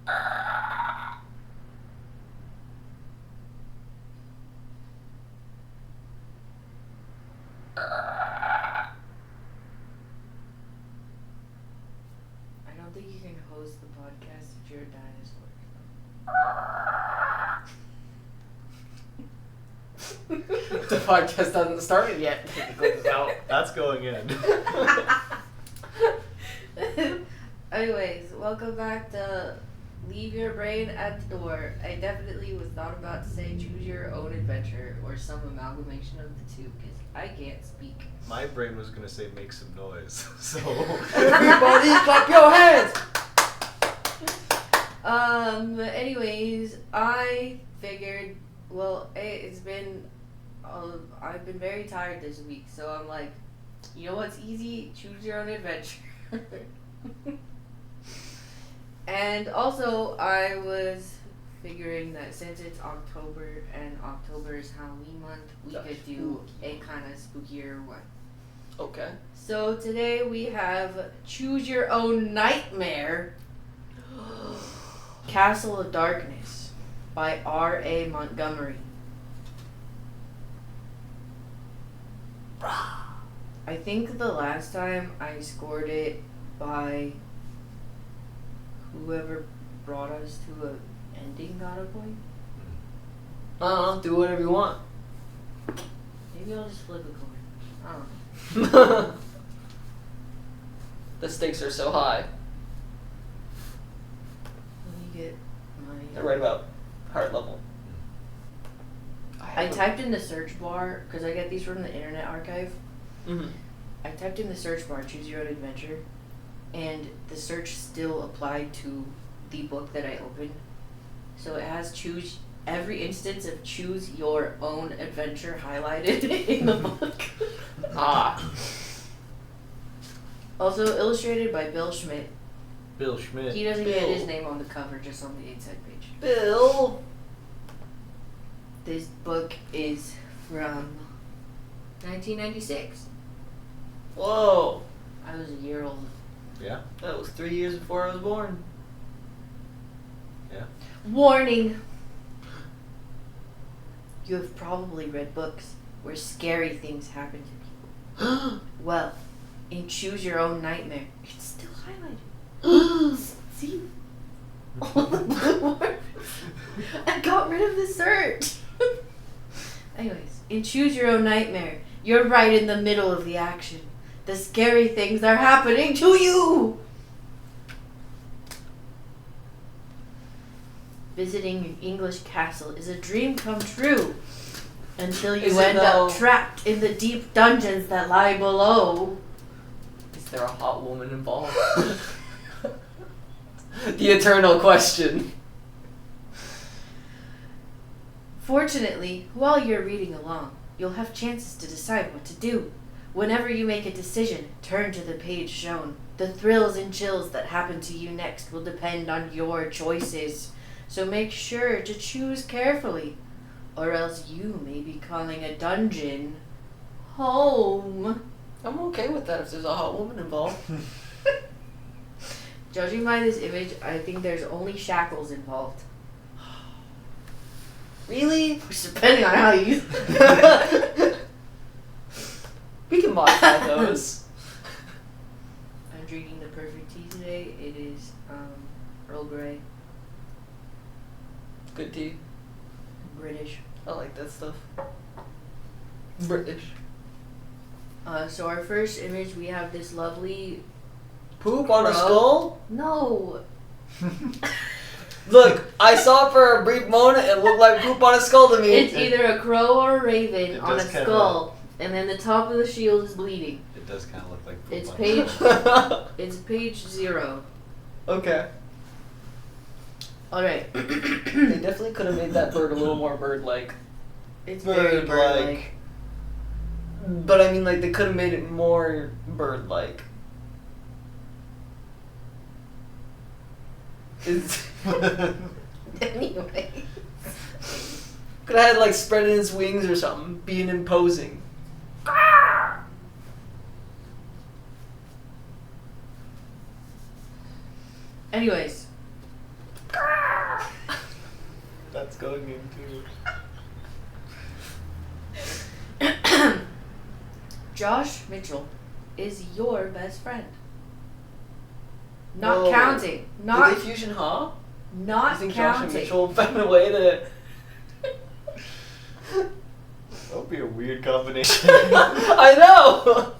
I don't think you can host the podcast if you're a dinosaur. The podcast hasn't started yet. That's going in. Anyways, welcome back to Leave Your Brain at the Door. I definitely was not about to say choose your own adventure or some amalgamation of the two because I can't speak. My brain was gonna say make some noise. So Everybody clap your hands! Anyways, I figured, well, it's been, I've been very tired this week, so I'm like, you know what's easy? Choose your own adventure. And also, I was figuring that since it's October and October is Halloween month, we could do a kind of spookier one. Okay. So today we have Choose Your Own Nightmare, Castle of Darkness by R.A. Montgomery. I think the last time I scored it by whoever brought us to a ending got a point. I don't know, do whatever you want. Maybe I'll just flip a coin. I don't know. The stakes are so high. Let me get my... They're right about heart level. I typed in the search bar, because I get these from the Internet Archive. Mm-hmm. I typed in the search bar, Choose Your Own Adventure, and the search still applied to the book that I opened. So it has every instance of choose your own adventure highlighted in the book. Also illustrated by Bill Schmidt. Bill Schmidt. He doesn't get his name on the cover, just on the inside page. Bill! This book is from 1996. Whoa! I was a year old. Yeah? That was 3 years before I was born. Yeah. Warning! You have probably read books where scary things happen to people. Well, in Choose Your Own Nightmare, it's still highlighted. See? All the blue words. I got rid of the search. Anyways, in Choose Your Own Nightmare, you're right in the middle of the action. The scary things are happening to you! Visiting an English castle is a dream come true until you end up trapped in the deep dungeons that lie below. Is there a hot woman involved? The eternal question. Fortunately, while you're reading along, you'll have chances to decide what to do. Whenever you make a decision, turn to the page shown. The thrills and chills that happen to you next will depend on your choices. So make sure to choose carefully, or else you may be calling a dungeon home. I'm okay with that if there's a hot woman involved. Judging by this image, I think there's only shackles involved. Really? Which, depending on how you use We can modify those. I'm drinking the perfect tea today. It is Earl Grey, Good tea. British. I like that stuff. British. So our first image, we have this lovely... Poop on a skull? No! Look, I saw it for a brief moment. It looked like poop on a skull to me. It's either a crow or a raven It on a does kinda skull, and then the top of the shield is bleeding. It does kind of look like poop It's on page... It's page 0. Okay. Alright. They definitely could have made that bird a little more bird-like. It's very bird-like. But I mean, like, they could have made it more bird-like. It's Anyway. could have had, like, spreading its wings or something, being imposing. Anyways. going into. Josh Mitchell is your best friend. Not Whoa. counting. Did Not they fusion, huh? not You think Josh and counting. Mitchell found a way to... That would be a weird combination. I know!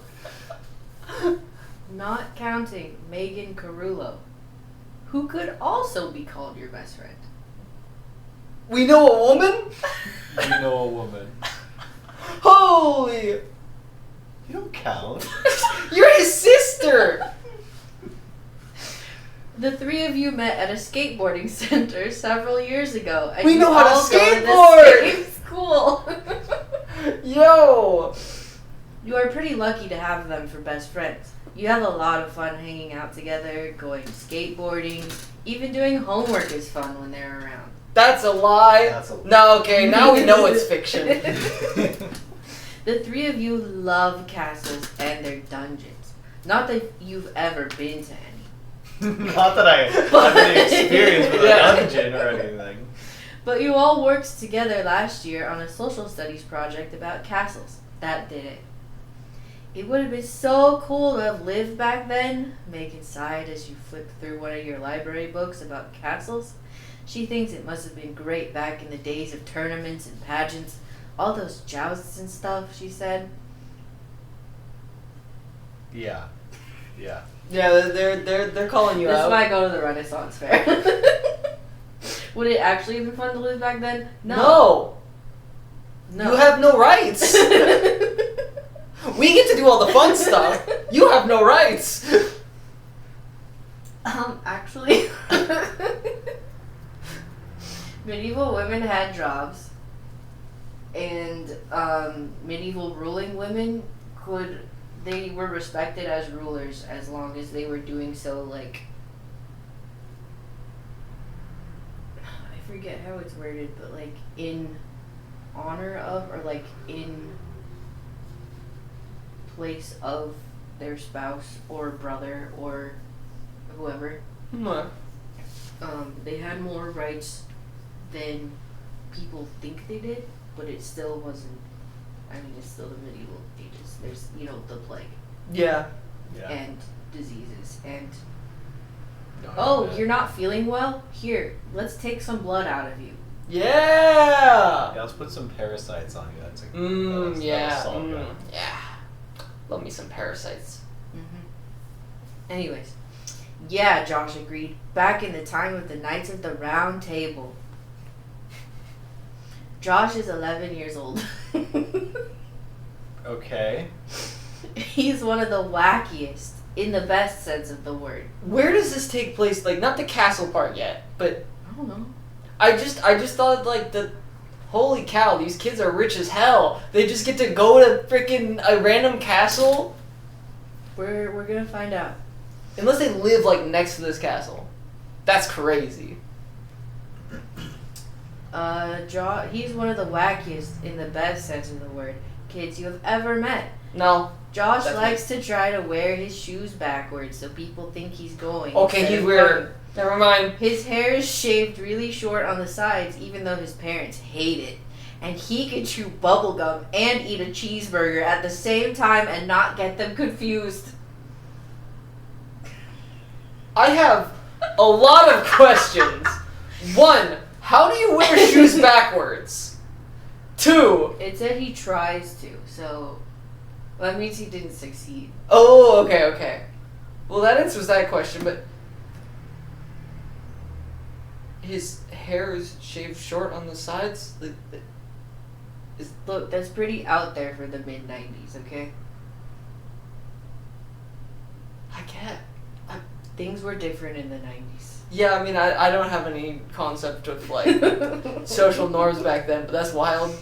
Not counting Megan Carullo, who could also be called your best friend. We know a woman? You know a woman. Holy... You don't count. You're his sister! The three of you met at a skateboarding center several years ago, and We you know how to all go skateboard! the same school. Yo! You are pretty lucky to have them for best friends. You have a lot of fun hanging out together, going skateboarding, even doing homework is fun when they're around. That's a lie. That's a lie. No, okay, now we know it's fiction. The three of you love castles and their dungeons. Not that you've ever been to any. Not that I have any experience with Yeah. a dungeon or anything. But you all worked together last year on a social studies project about castles. That did it. It would have been so cool to have lived back then. Megan sighed as you flipped through one of your library books about castles. She thinks it must have been great back in the days of tournaments and pageants. All those jousts and stuff, she said. Yeah. Yeah. Yeah, they're calling you This out. might go to the Renaissance Fair. Would it actually have been fun to live back then? No. You have no rights. We get to do all the fun stuff. You have no rights. Actually, medieval women had jobs, and medieval ruling women they were respected as rulers as long as they were doing so, like, I forget how it's worded, but like in honor of, or like in place of their spouse or brother or whoever. They had more rights than people think they did, but it still wasn't. I mean, it's still the medieval ages. There's, the plague Yeah. Yeah. and diseases and. No, Oh, yeah. you're not feeling well? Here, let's take some blood out of you. Yeah. Yeah, let's put some parasites on you. That's a Yeah. that'll solve that. Yeah. Love me some parasites. Anyways, yeah, Josh agreed. Back in the time of the Knights of the Round Table. Josh is 11 years old. Okay. He's one of the wackiest, in the best sense of the word. Where does this take place? Like, not the castle part yet, but I don't know. I just thought, like, holy cow, these kids are rich as hell. They just get to go to freaking a random castle? We're gonna find out. Unless they live, like, next to this castle. That's crazy. He's one of the wackiest, in the best sense of the word, kids you have ever met. No. Josh That's likes to try to wear his shoes backwards so people think he's going. Okay, instead he's of weird. coming. Never mind. His hair is shaved really short on the sides, even though his parents hate it. And he can chew bubblegum and eat a cheeseburger at the same time and not get them confused. I have a lot of questions. 1, how do you wear shoes backwards? 2, It said he tries to, so that means he didn't succeed. oh, okay. Well, that answers that question, but his hair is shaved short on the sides? Look, that's pretty out there for the mid-90s, okay? I can't. Things were different in the 90s. Yeah, I mean, I don't have any concept of, like, social norms back then, but that's wild.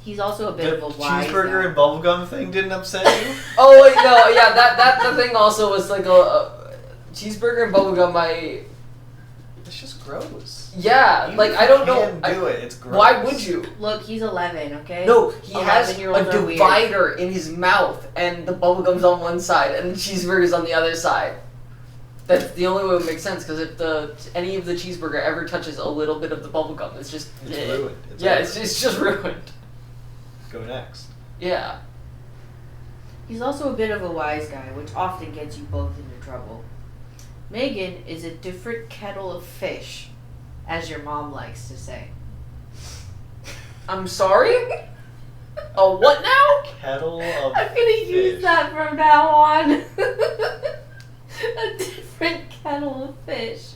He's also a bit The of a wise cheeseburger guy. and bubblegum thing didn't upset you? Oh, wait, no, yeah, that the thing also was, like, a cheeseburger and bubblegum, It's just gross. yeah, You like, I don't know. can't do it. It's gross. Why would you? Look, he's 11, okay? No, he has a 11-year-olds are weird. divider in his mouth, and the bubblegum's on one side, and the cheeseburger's on the other side. That's the only way it would make sense, because if any of the cheeseburger ever touches a little bit of the bubble gum, it's just... It's ruined. It's just ruined. Go next. Yeah. He's also a bit of a wise guy, which often gets you both into trouble. Megan is a different kettle of fish, as your mom likes to say. I'm sorry? Oh, what now? Kettle of I'm gonna use fish. that from now on. A different kettle of fish.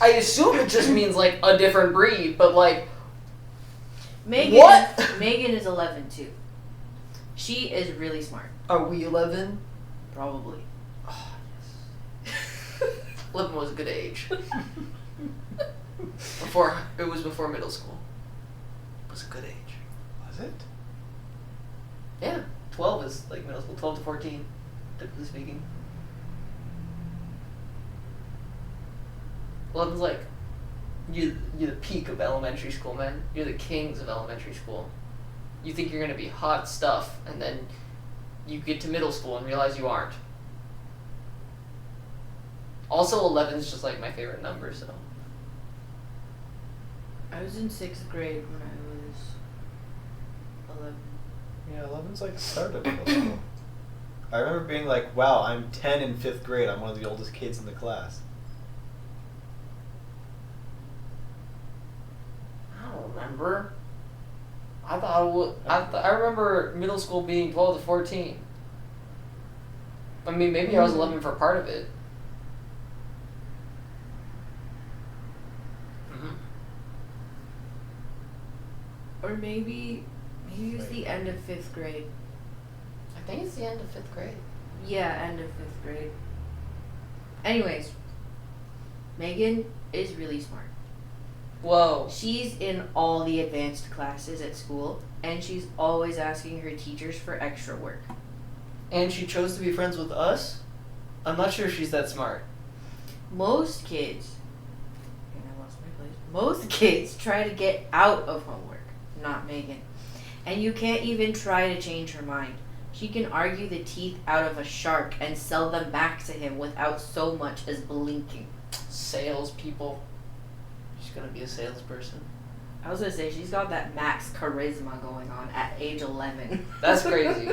I assume it just means, like, a different breed, but, like... Megan, What? Megan is 11 too. She is really smart. Are we 11? Probably. Oh, yes. 11 was a good age. It was before middle school. It was a good age. Was it? Yeah. 12 is, like, middle school. 12 to 14, typically speaking. 11's like, you're the peak of elementary school, man. You're the kings of elementary school. You think you're gonna be hot stuff, and then you get to middle school and realize you aren't. Also, 11's just like my favorite number, so. I was in 6th grade when I was 11. Yeah, 11's like the start of middle school. I remember being like, wow, I'm 10 in 5th grade. I'm one of the oldest kids in the class. I don't remember. I remember middle school being 12 to 14. I mean, maybe I was 11 for part of it. Or maybe it was the end of 5th grade. I think it's the end of 5th grade. Yeah, end of 5th grade. Anyways, Megan is really smart. Whoa. She's in all the advanced classes at school, and she's always asking her teachers for extra work. And she chose to be friends with us? I'm not sure she's that smart. Most kids, and I lost my place, most kids try to get out of homework, not Megan. And you can't even try to change her mind. She can argue the teeth out of a shark and sell them back to him without so much as blinking. Salespeople. She's gonna be a salesperson. I was gonna say, she's got that max charisma going on at age 11. That's crazy.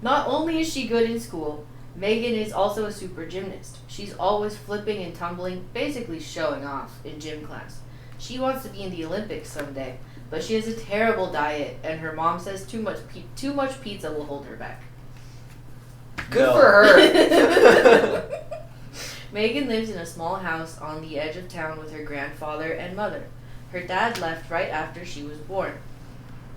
Not only is she good in school, Megan is also a super gymnast. She's always flipping and tumbling, basically showing off in gym class. She wants to be in the Olympics someday, but she has a terrible diet, and her mom says too much pizza will hold her back. Good No. for her. Megan lives in a small house on the edge of town with her grandfather and mother. Her dad left right after she was born.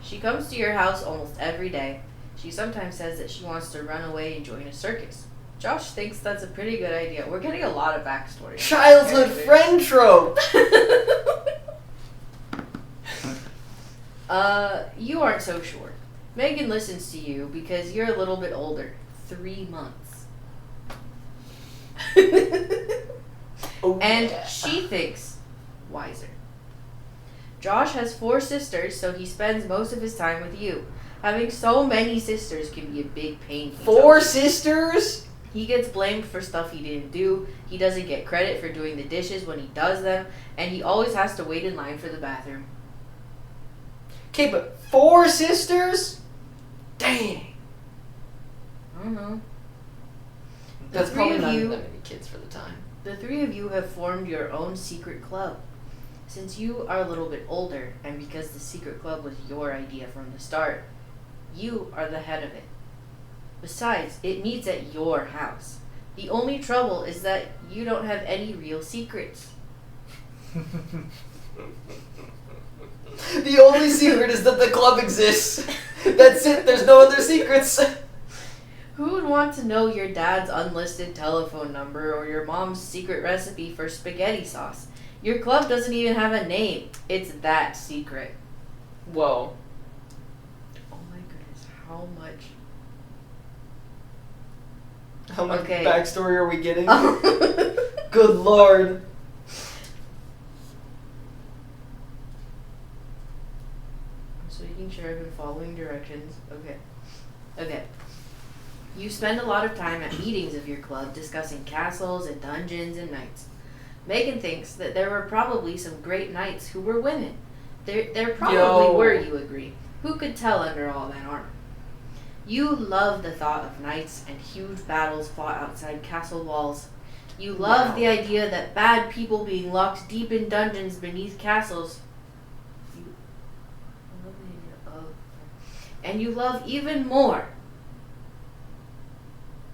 She comes to your house almost every day. She sometimes says that she wants to run away and join a circus. Josh thinks that's a pretty good idea. We're getting a lot of backstory. Childhood friend trope. You aren't so sure. Megan listens to you because you're a little bit older. 3 months. Oh, And yeah. she thinks wiser. Josh has 4 sisters, so he spends most of his time with you. Having so many sisters can be a big pain. He 4 tells you. sisters? He gets blamed for stuff he didn't do. He doesn't get credit for doing the dishes when he does them, and he always has to wait in line for the bathroom. Okay, but 4 sisters? Dang. I don't know. The That's three probably of not you- that many kids for the time. The 3 of you have formed your own secret club. Since you are a little bit older, and because the secret club was your idea from the start, you are the head of it. Besides, it meets at your house. The only trouble is that you don't have any real secrets. The only secret is that the club exists. That's it, there's no other secrets. Who would want to know your dad's unlisted telephone number or your mom's secret recipe for spaghetti sauce? Your club doesn't even have a name. It's that secret. Whoa. Oh my goodness, how much? How much Okay. backstory are we getting? I'm Good lord. just making sure I've been following directions. Okay. You spend a lot of time at meetings of your club discussing castles and dungeons and knights. Megan thinks that there were probably some great knights who were women. There probably were, you agree. Who could tell under all that armor? You love the thought of knights and huge battles fought outside castle walls. You love the idea that bad people being locked deep in dungeons beneath castles. And you love even more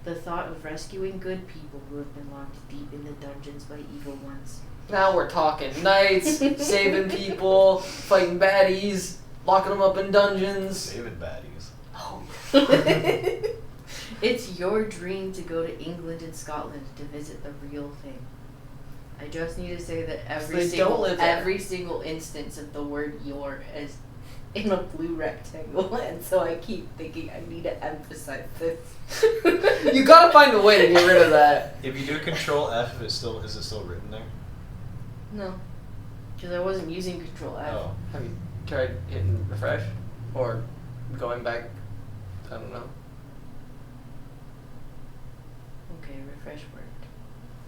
the thought of rescuing good people who have been locked deep in the dungeons by evil ones. Now we're talking knights, saving people, fighting baddies, locking them up in dungeons. Saving baddies. Oh. It's your dream to go to England and Scotland to visit the real thing. I just need to say that every single instance of the word "your" is in a blue rectangle, and so I keep thinking I need to emphasize this. You gotta find a way to get rid of that. If you do Control F, is it still written there? No, because I wasn't using Control F. Oh. Have you tried hitting refresh? Or going back? I don't know. Okay, refresh worked.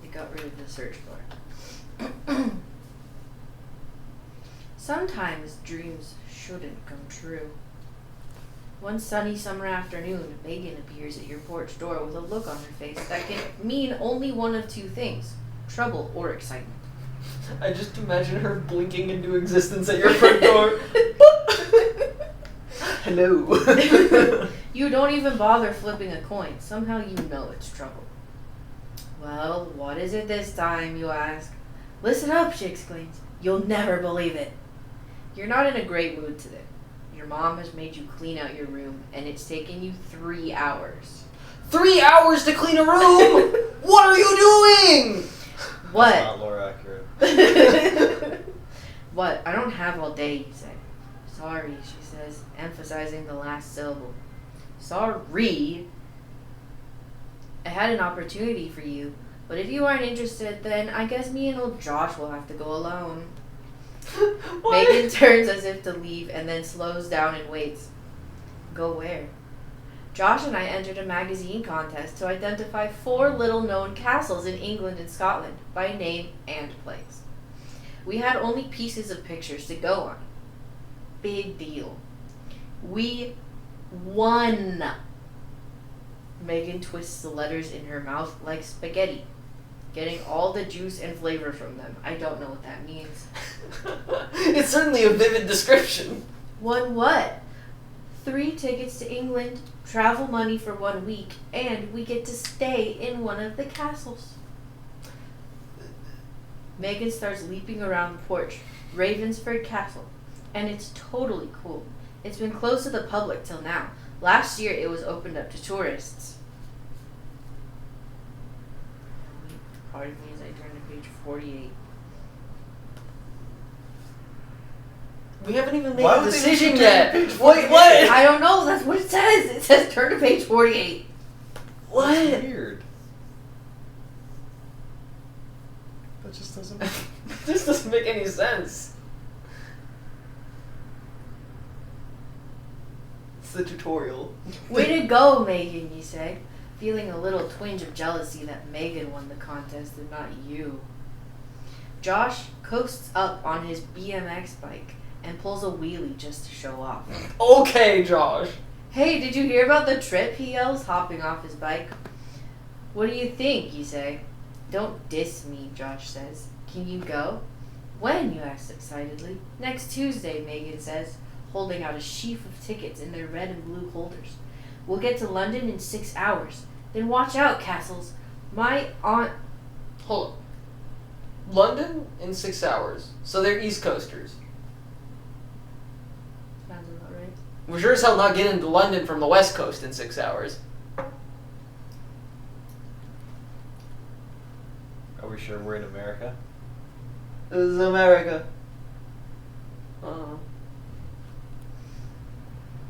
It got rid of the search bar. Sometimes dreams shouldn't come true. One sunny summer afternoon, Megan appears at your porch door with a look on her face that can mean only one of two things: trouble or excitement. I just imagine her blinking into existence at your front door. Hello. You don't even bother flipping a coin. Somehow you know it's trouble. Well, what is it this time, you ask? Listen up, she exclaims. You'll never believe it. You're not in a great mood today. Your mom has made you clean out your room, and it's taken you 3 hours. 3 hours to clean a room? What are you doing? What? That's not lore accurate. What? I don't have all day, you say. Sorry, she says, emphasizing the last syllable. Sorry. I had an opportunity for you, but if you aren't interested, then I guess me and old Josh will have to go alone. Megan turns as if to leave and then slows down and waits. Go where? Josh and I entered a magazine contest to identify 4 little-known castles in England and Scotland by name and place. We had only pieces of pictures to go on. Big deal. We won. Megan twists the letters in her mouth like spaghetti, getting all the juice and flavor from them. I don't know what that means. It's certainly a vivid description. Won what? 3 tickets to England, travel money for 1 week, and we get to stay in one of the castles. Megan starts leaping around the porch. Ravensford Castle. And it's totally cool. It's been closed to the public till now. Last year it was opened up to tourists. Pardon me as I turn to page 48. We haven't even made Why a would they decision just yet. turn to page Wait, 48? what? I don't know, that's what it says. It says turn to page 48. What? That's weird. That just doesn't make This doesn't make any sense. It's the tutorial. Way to go, Megan, you say, feeling a little twinge of jealousy that Megan won the contest and not you. Josh coasts up on his BMX bike and pulls a wheelie just to show off. Okay, Josh. Hey, did you hear about the trip? He yells, hopping off his bike. What do you think? You say. Don't diss me, Josh says. Can you go? When? You ask excitedly. Next Tuesday, Megan says, holding out a sheaf of tickets in their red and blue holders. We'll get to London in 6 hours. Then watch out, Castles. My aunt... Hold on. London in 6 hours. So they're East Coasters. Sounds about right. We're sure as hell not getting to London from the West Coast in 6 hours. Are we sure we're in America? This is America.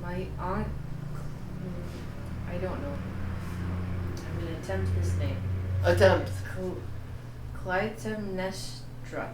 My aunt... I don't know. I'm going to attempt this name. Attempt. Clytemnestra.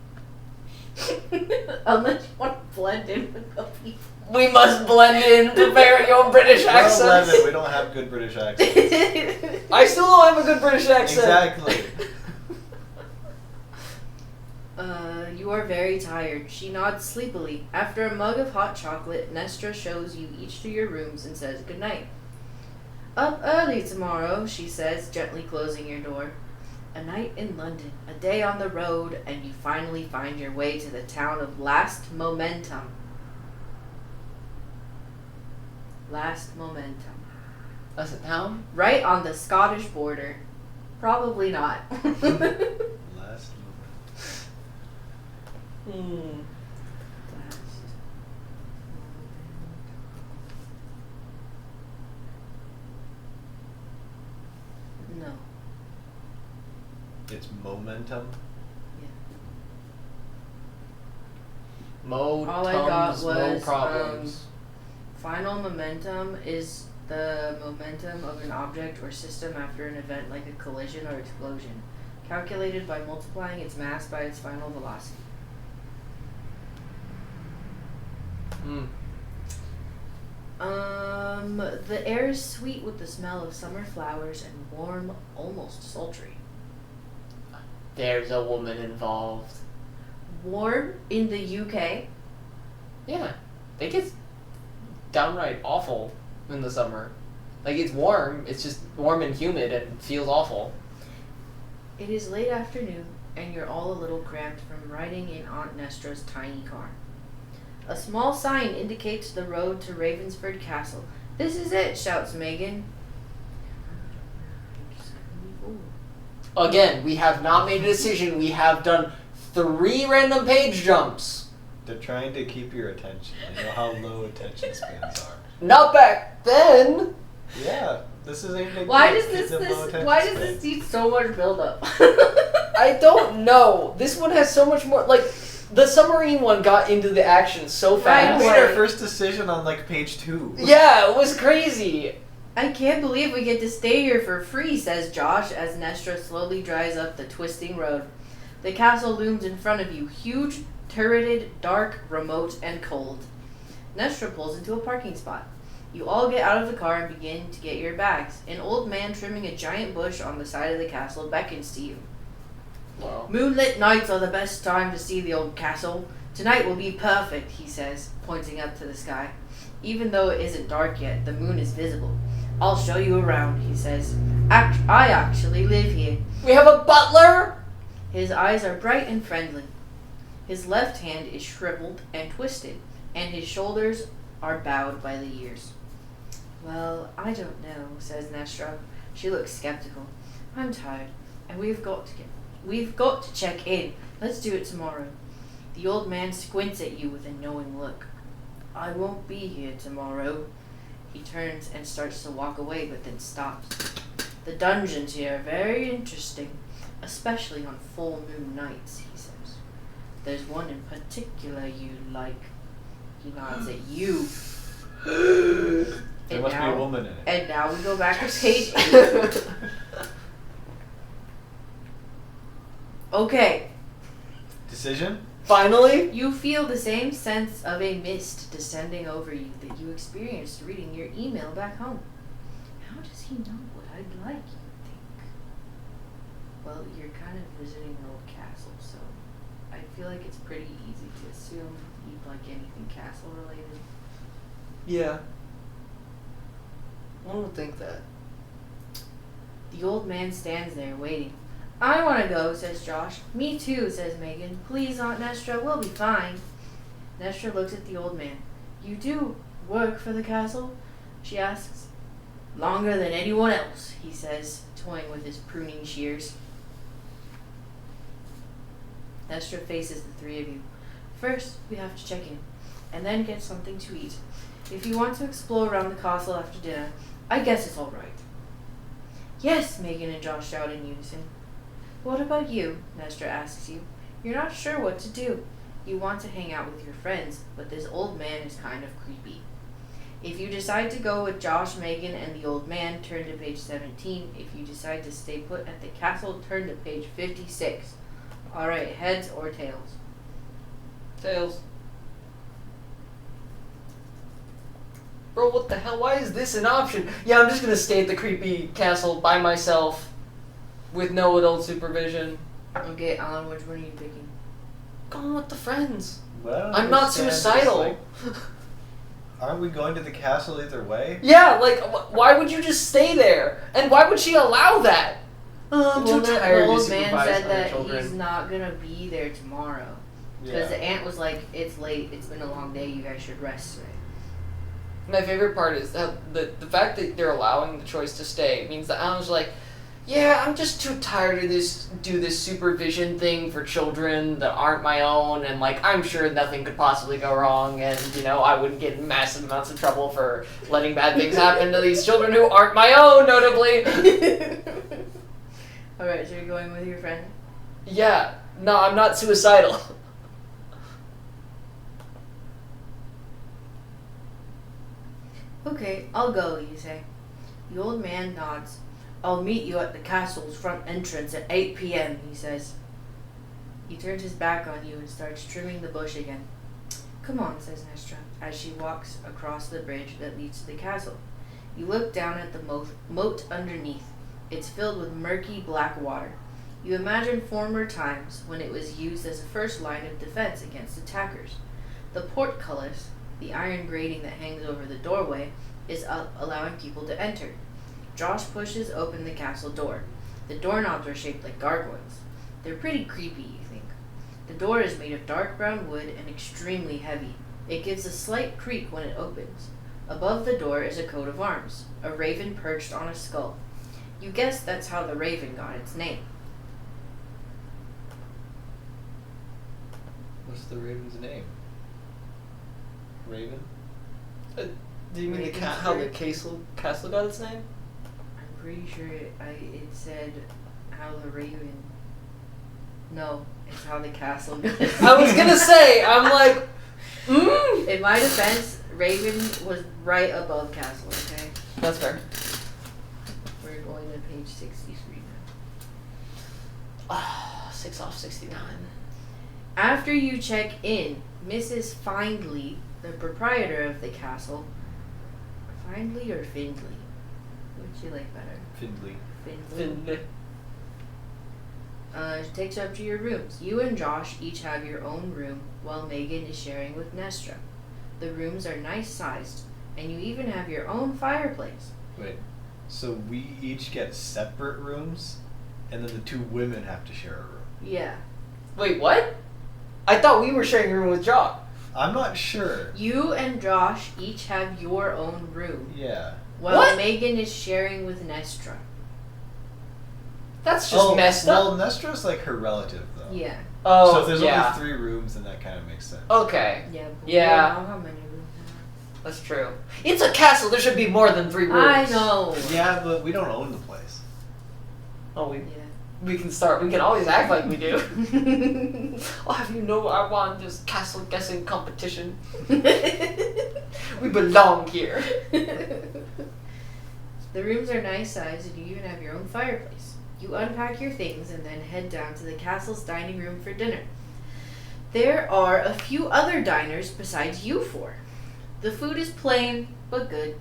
Unless you want to blend in with the people. We must blend in, prepare your British We're accent. 11. We don't have good British accents. I still don't have a good British accent. Exactly. You are very tired. She nods sleepily. After a mug of hot chocolate, Nestra shows you each to your rooms and says goodnight. Up early tomorrow, she says, gently closing your door. A night in London, a day on the road, and you finally find your way to the town of Last Momentum. Last Momentum. That's a town? Right on the Scottish border. Probably not. Last moment. No. It's momentum. Mo All I got tums, was, mo problems. Final momentum is the momentum of an object or system after an event like a collision or explosion, calculated by multiplying its mass by its final velocity. The air is sweet with the smell of summer flowers and warm, almost sultry. There's a woman involved. Warm in the UK. Yeah. They get downright awful in the summer. Like, it's warm, it's just warm and humid and feels awful. It is late afternoon, and you're all a little cramped from riding in Aunt Nestra's tiny car. A small sign indicates the road to Ravensford Castle. This is it, shouts Megan. Again, we have not made a decision. We have done 3 random page jumps. They're trying to keep your attention. They know how low attention spans are. Not back then. Yeah, this is aimed at Why kids, does kids of low attention why does spans. this need so much build-up? I don't know. This one has so much more. Like, the submarine one got into the action so We fast. made Right. our first decision on like page 2. Yeah, it was crazy. I can't believe we get to stay here for free, says Josh as Nestra slowly drives up the twisting road. The castle looms in front of you, huge, turreted, dark, remote, and cold. Nestra pulls into a parking spot. You all get out of the car and begin to get your bags. An old man trimming a giant bush on the side of the castle beckons to you. Wow. Moonlit nights are the best time to see the old castle. Tonight will be perfect, he says, pointing up to the sky. Even though it isn't dark yet, the moon is visible. I'll show you around, he says. I actually live here. We have a butler? His eyes are bright and friendly. His left hand is shriveled and twisted, and his shoulders are bowed by the years. Well, I don't know, says Nestra. She looks skeptical. I'm tired, and we've got to check in. Let's do it tomorrow. The old man squints at you with a knowing look. I won't be here tomorrow. He turns and starts to walk away, but then stops. The dungeons here are very interesting, especially on full moon nights, he says. There's one in particular you like. He nods at you. There must be a woman in it. And now we go back to page 8. Okay. Decision? Finally? You feel the same sense of a mist descending over you that you experienced reading your email back home. How does he know what I'd like, you think? Well, you're kind of visiting an old castle, so I feel like it's pretty easy to assume you'd like anything castle related. Yeah. One would think that. The old man stands there waiting. I want to go, says Josh. Me too, says Megan. Please, Aunt Nestra, we'll be fine. Nestra looks at the old man. You do work for the castle? She asks. Longer than anyone else, he says, toying with his pruning shears. Nestra faces the 3 of you. First, we have to check in, and then get something to eat. If you want to explore around the castle after dinner, I guess it's all right. Yes, Megan and Josh shout in unison. What about you? Nestra asks you. You're not sure what to do. You want to hang out with your friends, but this old man is kind of creepy. If you decide to go with Josh, Megan, and the old man, turn to page 17. If you decide to stay put at the castle, turn to page 56. Alright, heads or tails? Tails. Bro, what the hell? Why is this an option? Yeah, I'm just gonna stay at the creepy castle by myself with no adult supervision. Okay, Alan, which one are you picking? Going with the friends. Well, I'm not understand, it's suicidal. like, aren't we going to the castle either way? Yeah, like, why would you just stay there? And why would she allow that? Oh, I'm Well, too the tired to old man supervise said other that children. he's not gonna be there tomorrow. Because the aunt was like, it's late, it's been a long day, you guys should rest today. My favorite part is that the fact that they're allowing the choice to stay means that Alan's like, yeah, I'm just too tired to do this supervision thing for children that aren't my own, and like I'm sure nothing could possibly go wrong, and you know I wouldn't get in massive amounts of trouble for letting bad things happen to these children who aren't my own, notably. Alright, so you're going with your friend? Yeah, no, I'm not suicidal. Okay, I'll go, you say. The old man nods. I'll meet you at the castle's front entrance at 8 p.m., he says. He turns his back on you and starts trimming the bush again. Come on, says Nestra, as she walks across the bridge that leads to the castle. You look down at the moat underneath. It's filled with murky black water. You imagine former times when it was used as a first line of defense against attackers. The portcullis, the iron grating that hangs over the doorway, is allowing people to enter. Josh pushes open the castle door. The doorknobs are shaped like gargoyles. They're pretty creepy, you think. The door is made of dark brown wood and extremely heavy. It gives a slight creak when it opens. Above the door is a coat of arms, a raven perched on a skull. You guess that's how the raven got its name. What's the raven's name? Raven? Do you mean Raven's how the Spirit? castle got its name? I'm pretty sure it said how the raven... No, it's how the castle got its name. I was gonna say, I'm like, In my defense, raven was right above castle, okay? That's fair. We're going to page 63 now. 6 off 69. After you check in, Mrs. Findley, the proprietor of the castle, Findley or Findley? What would you like better? Findley. Findley. Takes you up to your rooms. You and Josh each have your own room, while Megan is sharing with Nestra. The rooms are nice sized, and you even have your own fireplace. Wait, so we each get separate rooms, and then the two women have to share a room? Yeah. Wait, what? I thought we were sharing a room with Josh. I'm not sure. You and Josh each have your own room, Yeah. while What? Megan is sharing with Nestra. That's just messed Well, up. Nestra's like her relative, though. Yeah. Oh, So if there's yeah. only 3 rooms, then that kind of makes sense. Yeah. Okay, But Yeah. we don't know how many rooms that's true. It's a castle. There should be more than 3 there rooms. are. I know. Yeah, but we don't own the place. Oh, Yeah. we can start. We can always act like we do. Oh, have you know I won this castle guessing competition? We belong here. The rooms are nice sized, and you even have your own fireplace. You unpack your things and then head down to the castle's dining room for dinner. There are a few other diners besides you 4. The food is plain, but good.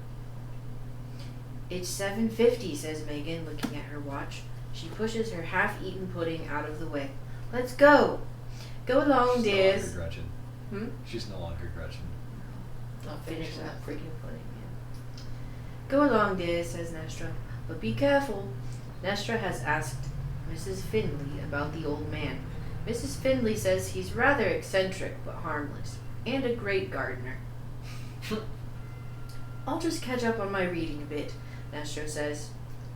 It's 7:50, says Megan, looking at her watch. She pushes her half-eaten pudding out of the way. Let's go. Go along, She's no dears. longer Gretchen. Hmm? She's no longer Gretchen. I'll Finish that freaking pudding, man. Go along, dear, says Nestra. But be careful. Nestra has asked Mrs. Findley about the old man. Mrs. Findley says he's rather eccentric but harmless, and a great gardener. I'll just catch up on my reading a bit, Nestra says.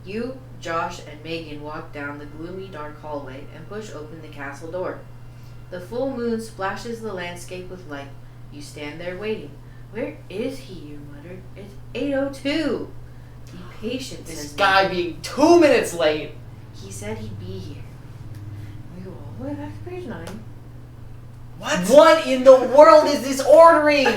You, Josh, and Megan walk down the gloomy dark hallway and push open the castle door. The full moon splashes the landscape with light. You stand there waiting. Where is he, you mutter? It's 8:02. Be patient, This says guy Megan. being 2 minutes late. He said he'd be here. We go all the way back to page 9. What in the world is this ordering?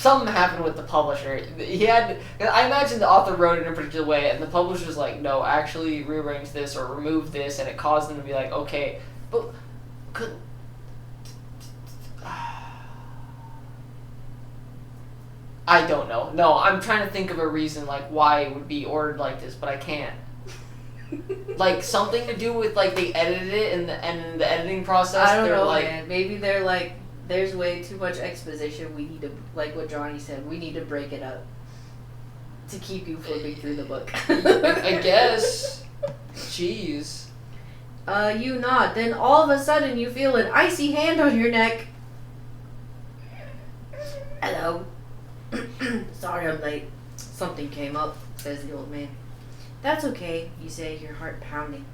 something happened with the publisher. He had. I imagine the author wrote it in a particular way, and the publisher's like, no, actually rearrange this or remove this, and it caused them to be like, okay, but could. I don't know. No, I'm trying to think of a reason like why it would be ordered like this, but I can't. Like something to do with like they edited it and in the editing process. I don't they're know, like, man. Maybe they're like, there's way too much exposition. We need to, like what Johnny said, we need to break it up to keep you flipping through the book. I guess. Jeez. You nod. Then all of a sudden you feel an icy hand on your neck. Hello. Sorry I'm late. Something came up, says the old man. That's okay, you say, your heart pounding.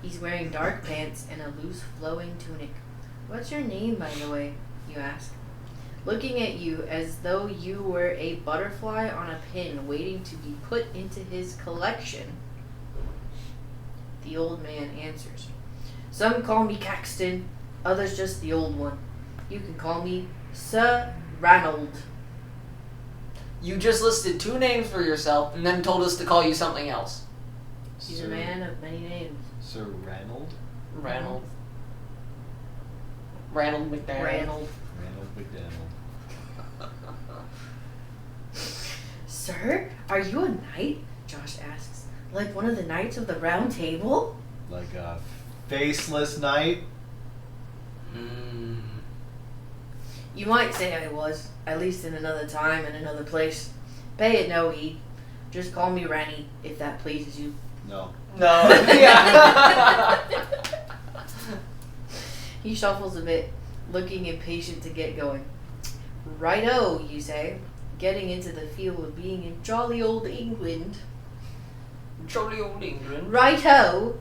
He's wearing dark pants and a loose flowing tunic. What's your name, by the way? You ask. Looking at you as though you were a butterfly on a pin waiting to be put into his collection. The old man answers. Some call me Caxton, others just the old one. You can call me Sir Ranald. You just listed 2 names for yourself and then told us to call you something else. He's a man of many names. Sir Ranald? Ranald. Ranald McDaniel. Ranald. Ranald McDaniel. Sir, are you a knight? Josh asks. Like one of the knights of the Round Table? Like a faceless knight? You might say I was, at least in another time and another place. Pay it no heed. Just call me Ranny, if that pleases you. No. No. Yeah. He shuffles a bit, looking impatient to get going. Righto, you say, getting into the feel of being in jolly old England. Jolly old England. Righto!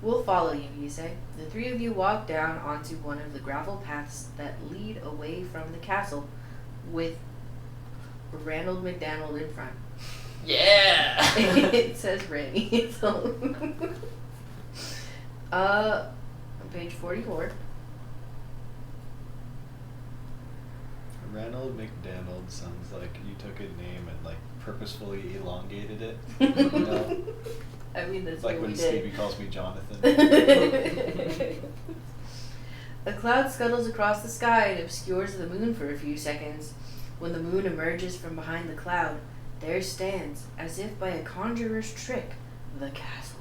We'll follow you, you say. The 3 of you walk down onto one of the gravel paths that lead away from the castle, with Ranald McDaniel in front. Yeah. It says Randy. So on page 44. Ranald McDaniel sounds like you took a name and like purposefully elongated it. I mean, that's Like what when we did. Stevie calls me Jonathan. A cloud scuttles across the sky and obscures the moon for a few seconds. When the moon emerges from behind the cloud, there stands, as if by a conjurer's trick, the castle.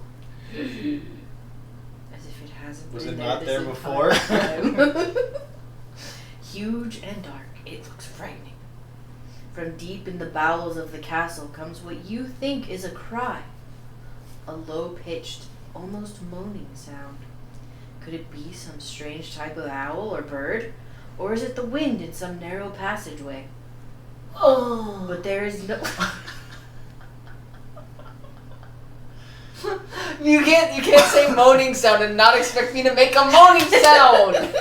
As if it hasn't Was been it there not this there entire before? time. Huge and dark, it looks frightening. From deep in the bowels of the castle comes what you think is a cry. A low-pitched, almost moaning sound. Could it be some strange type of owl or bird? Or is it the wind in some narrow passageway? Oh. But there is no... You can't say moaning sound and not expect me to make a moaning sound.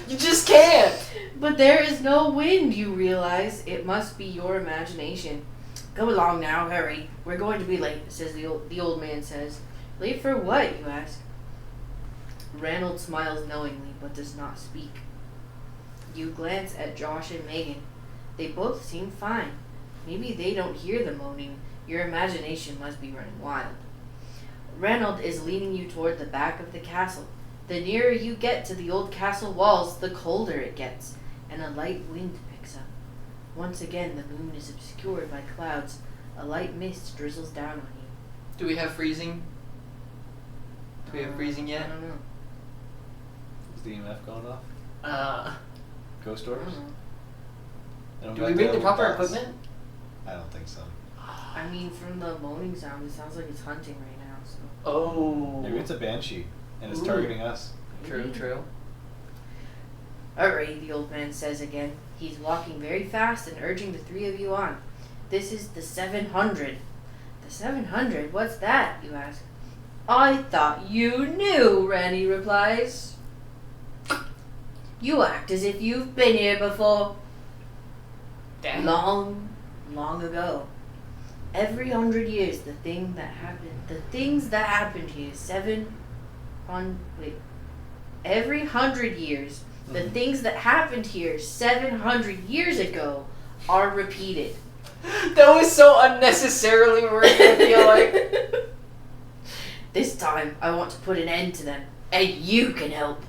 You just can't. But there is no wind, you realize. It must be your imagination. Go along now, hurry. We're going to be late, says the old man says. Late for what, you ask? Ranald smiles knowingly, but does not speak. You glance at Josh and Megan. They both seem fine. Maybe they don't hear the moaning. Your imagination must be running wild. Ranald is leading you toward the back of the castle. The nearer you get to the old castle walls, the colder it gets, and a light wind picks up. Once again, the moon is obscured by clouds. A light mist drizzles down on you. Do we have freezing? Do we have freezing I yet? don't know. Is the EMF going off? Ghost I orders? don't know. They don't Do got we bring the little proper dots? equipment? I don't think so. I mean, from the moaning sound, it sounds like it's hunting right now. So. Oh. Maybe it's a banshee and it's Ooh. targeting us. True, true. Alright, the old man says again. He's walking very fast and urging the 3 of you on. This is the 700. The 700? What's that, you ask? I thought you knew, Randy replies. You act as if you've been here before. Damn. Long, long ago. Every 100 years, the things that happened here, every 100 years, The things that happened here 700 years ago are repeated. That was so unnecessarily wordy, I feel like. This time, I want to put an end to them, and you can help.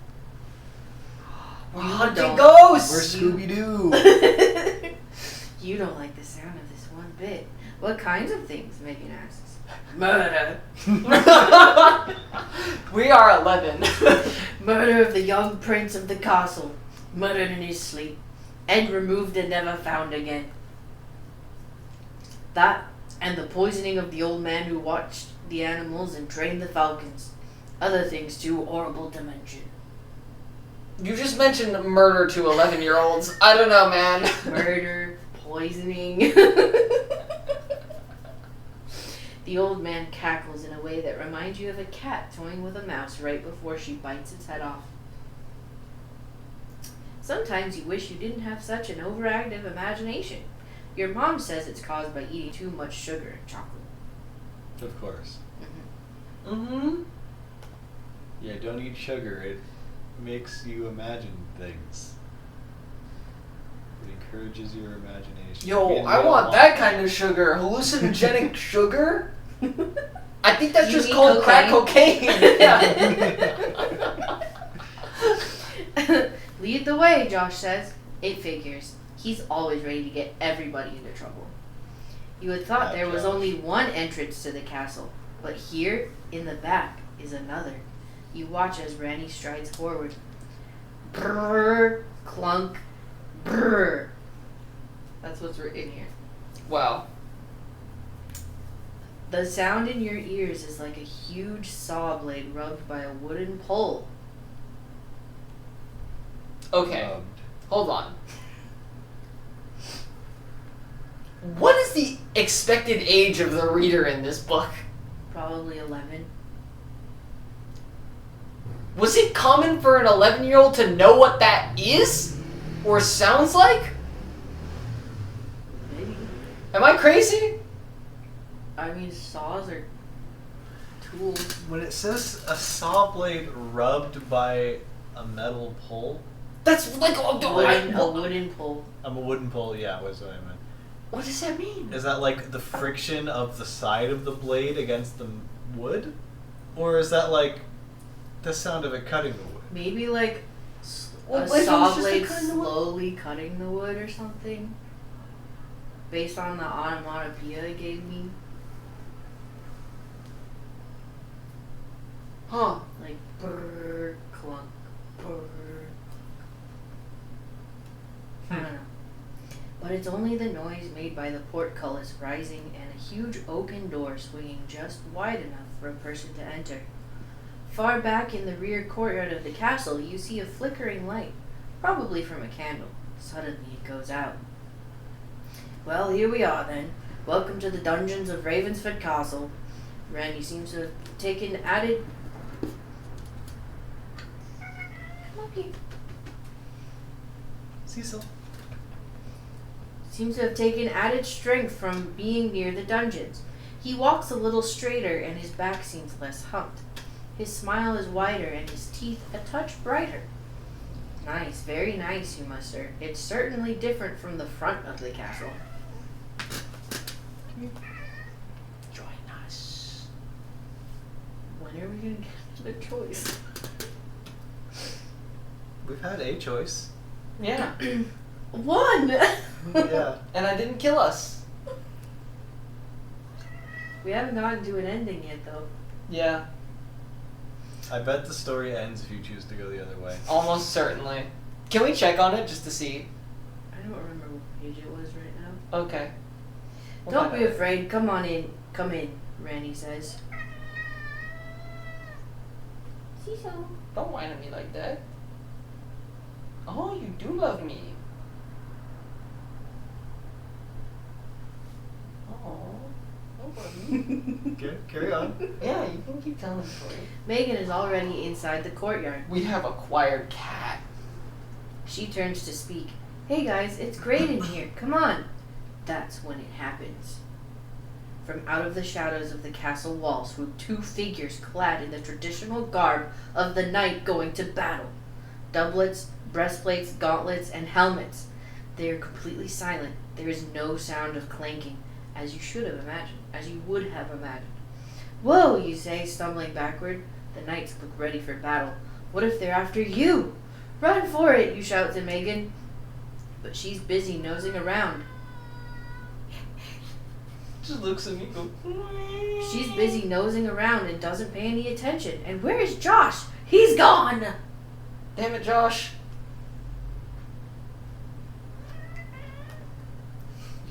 We're You hunting don't. ghosts! We're Scooby-Doo. You don't like the sound of this one bit. What kinds of things? Megan asks. Murder. We are 11. Murder of the young prince of the castle. Murdered in his sleep. And removed and never found again. That and the poisoning of the old man who watched the animals and trained the falcons. Other things too horrible to mention. You just mentioned murder to 11-year-olds. I don't know, man. Murder, poisoning. The old man cackles in a way that reminds you of a cat toying with a mouse right before she bites its head off. Sometimes you wish you didn't have such an overactive imagination. Your mom says it's caused by eating too much sugar and chocolate. Of course. Mm-hmm. Yeah, don't eat sugar. It makes you imagine things. It encourages your imagination. Yo, And I we all want that kind of sugar. Hallucinogenic sugar? I think that's You just mean called crack cocaine. Yeah. Lead the way, Josh says. It figures. He's always ready to get everybody into trouble. You had thought there was Josh. only one entrance to the castle, but here, in the back, is another. You watch as Randy strides forward. Brrr, clunk, brrr. That's what's written here. Wow. The sound in your ears is like a huge saw blade rubbed by a wooden pole. Okay, hold on. What is the expected age of the reader in this book? Probably 11. Was it common for an 11-year-old to know what that is? Or sounds like? Maybe. Am I crazy? I mean, saws are tools. When it says a saw blade rubbed by a metal pole, That's like A wooden pole. a wooden pole, yeah, was what I meant. What does that mean? Is that like the friction of the side of the blade against the wood? Or is that like the sound of it cutting the wood? Maybe like Well, a if it was saw just blade cutting the wood? slowly cutting the wood or something. Based on the onomatopoeia it gave me. Huh. Like brrr, clunk, brrr. I don't know. But it's only the noise made by the portcullis rising and a huge oaken door swinging just wide enough for a person to enter. Far back in the rear courtyard of the castle, you see a flickering light, probably from a candle. Suddenly it goes out. Well, here we are then. Welcome to the dungeons of Ravensford Castle. Randy seems to have taken added... Come up here. Cecil. Seems to have taken added strength from being near the dungeons. He walks a little straighter and his back seems less humped. His smile is wider and his teeth a touch brighter. Nice, very nice, you muster. It's certainly different from the front of the castle. Join us. When are we gonna get the choice? We've had a choice. Yeah. One! Yeah. And I didn't kill us. We haven't gotten to an ending yet, though. Yeah. I bet the story ends if you choose to go the other way. Almost certainly. Can we check on it just to see? I don't remember what page it was right now. Okay. We'll Don't find be out. afraid. Come on in. Come in, Randy says. Cecil. Don't whine at me like that. Oh, you do love me. Oh, nobody. Okay, carry on. Yeah, you can keep telling the story. Megan is already inside the courtyard. We have acquired cat. She turns to speak. Hey guys, it's great in here. Come on. That's when it happens. From out of the shadows of the castle walls swoop two figures clad in the traditional garb of the knight going to battle. Doublets, breastplates, gauntlets, and helmets. They are completely silent. There is no sound of clanking, as you would have imagined. Whoa, you say, stumbling backward. The knights look ready for battle. What if they're after you? Run for it, you shout to Megan. But she's busy nosing around. Just looks at me. She's busy nosing around and doesn't pay any attention. And where is Josh? He's gone! Damn it, Josh.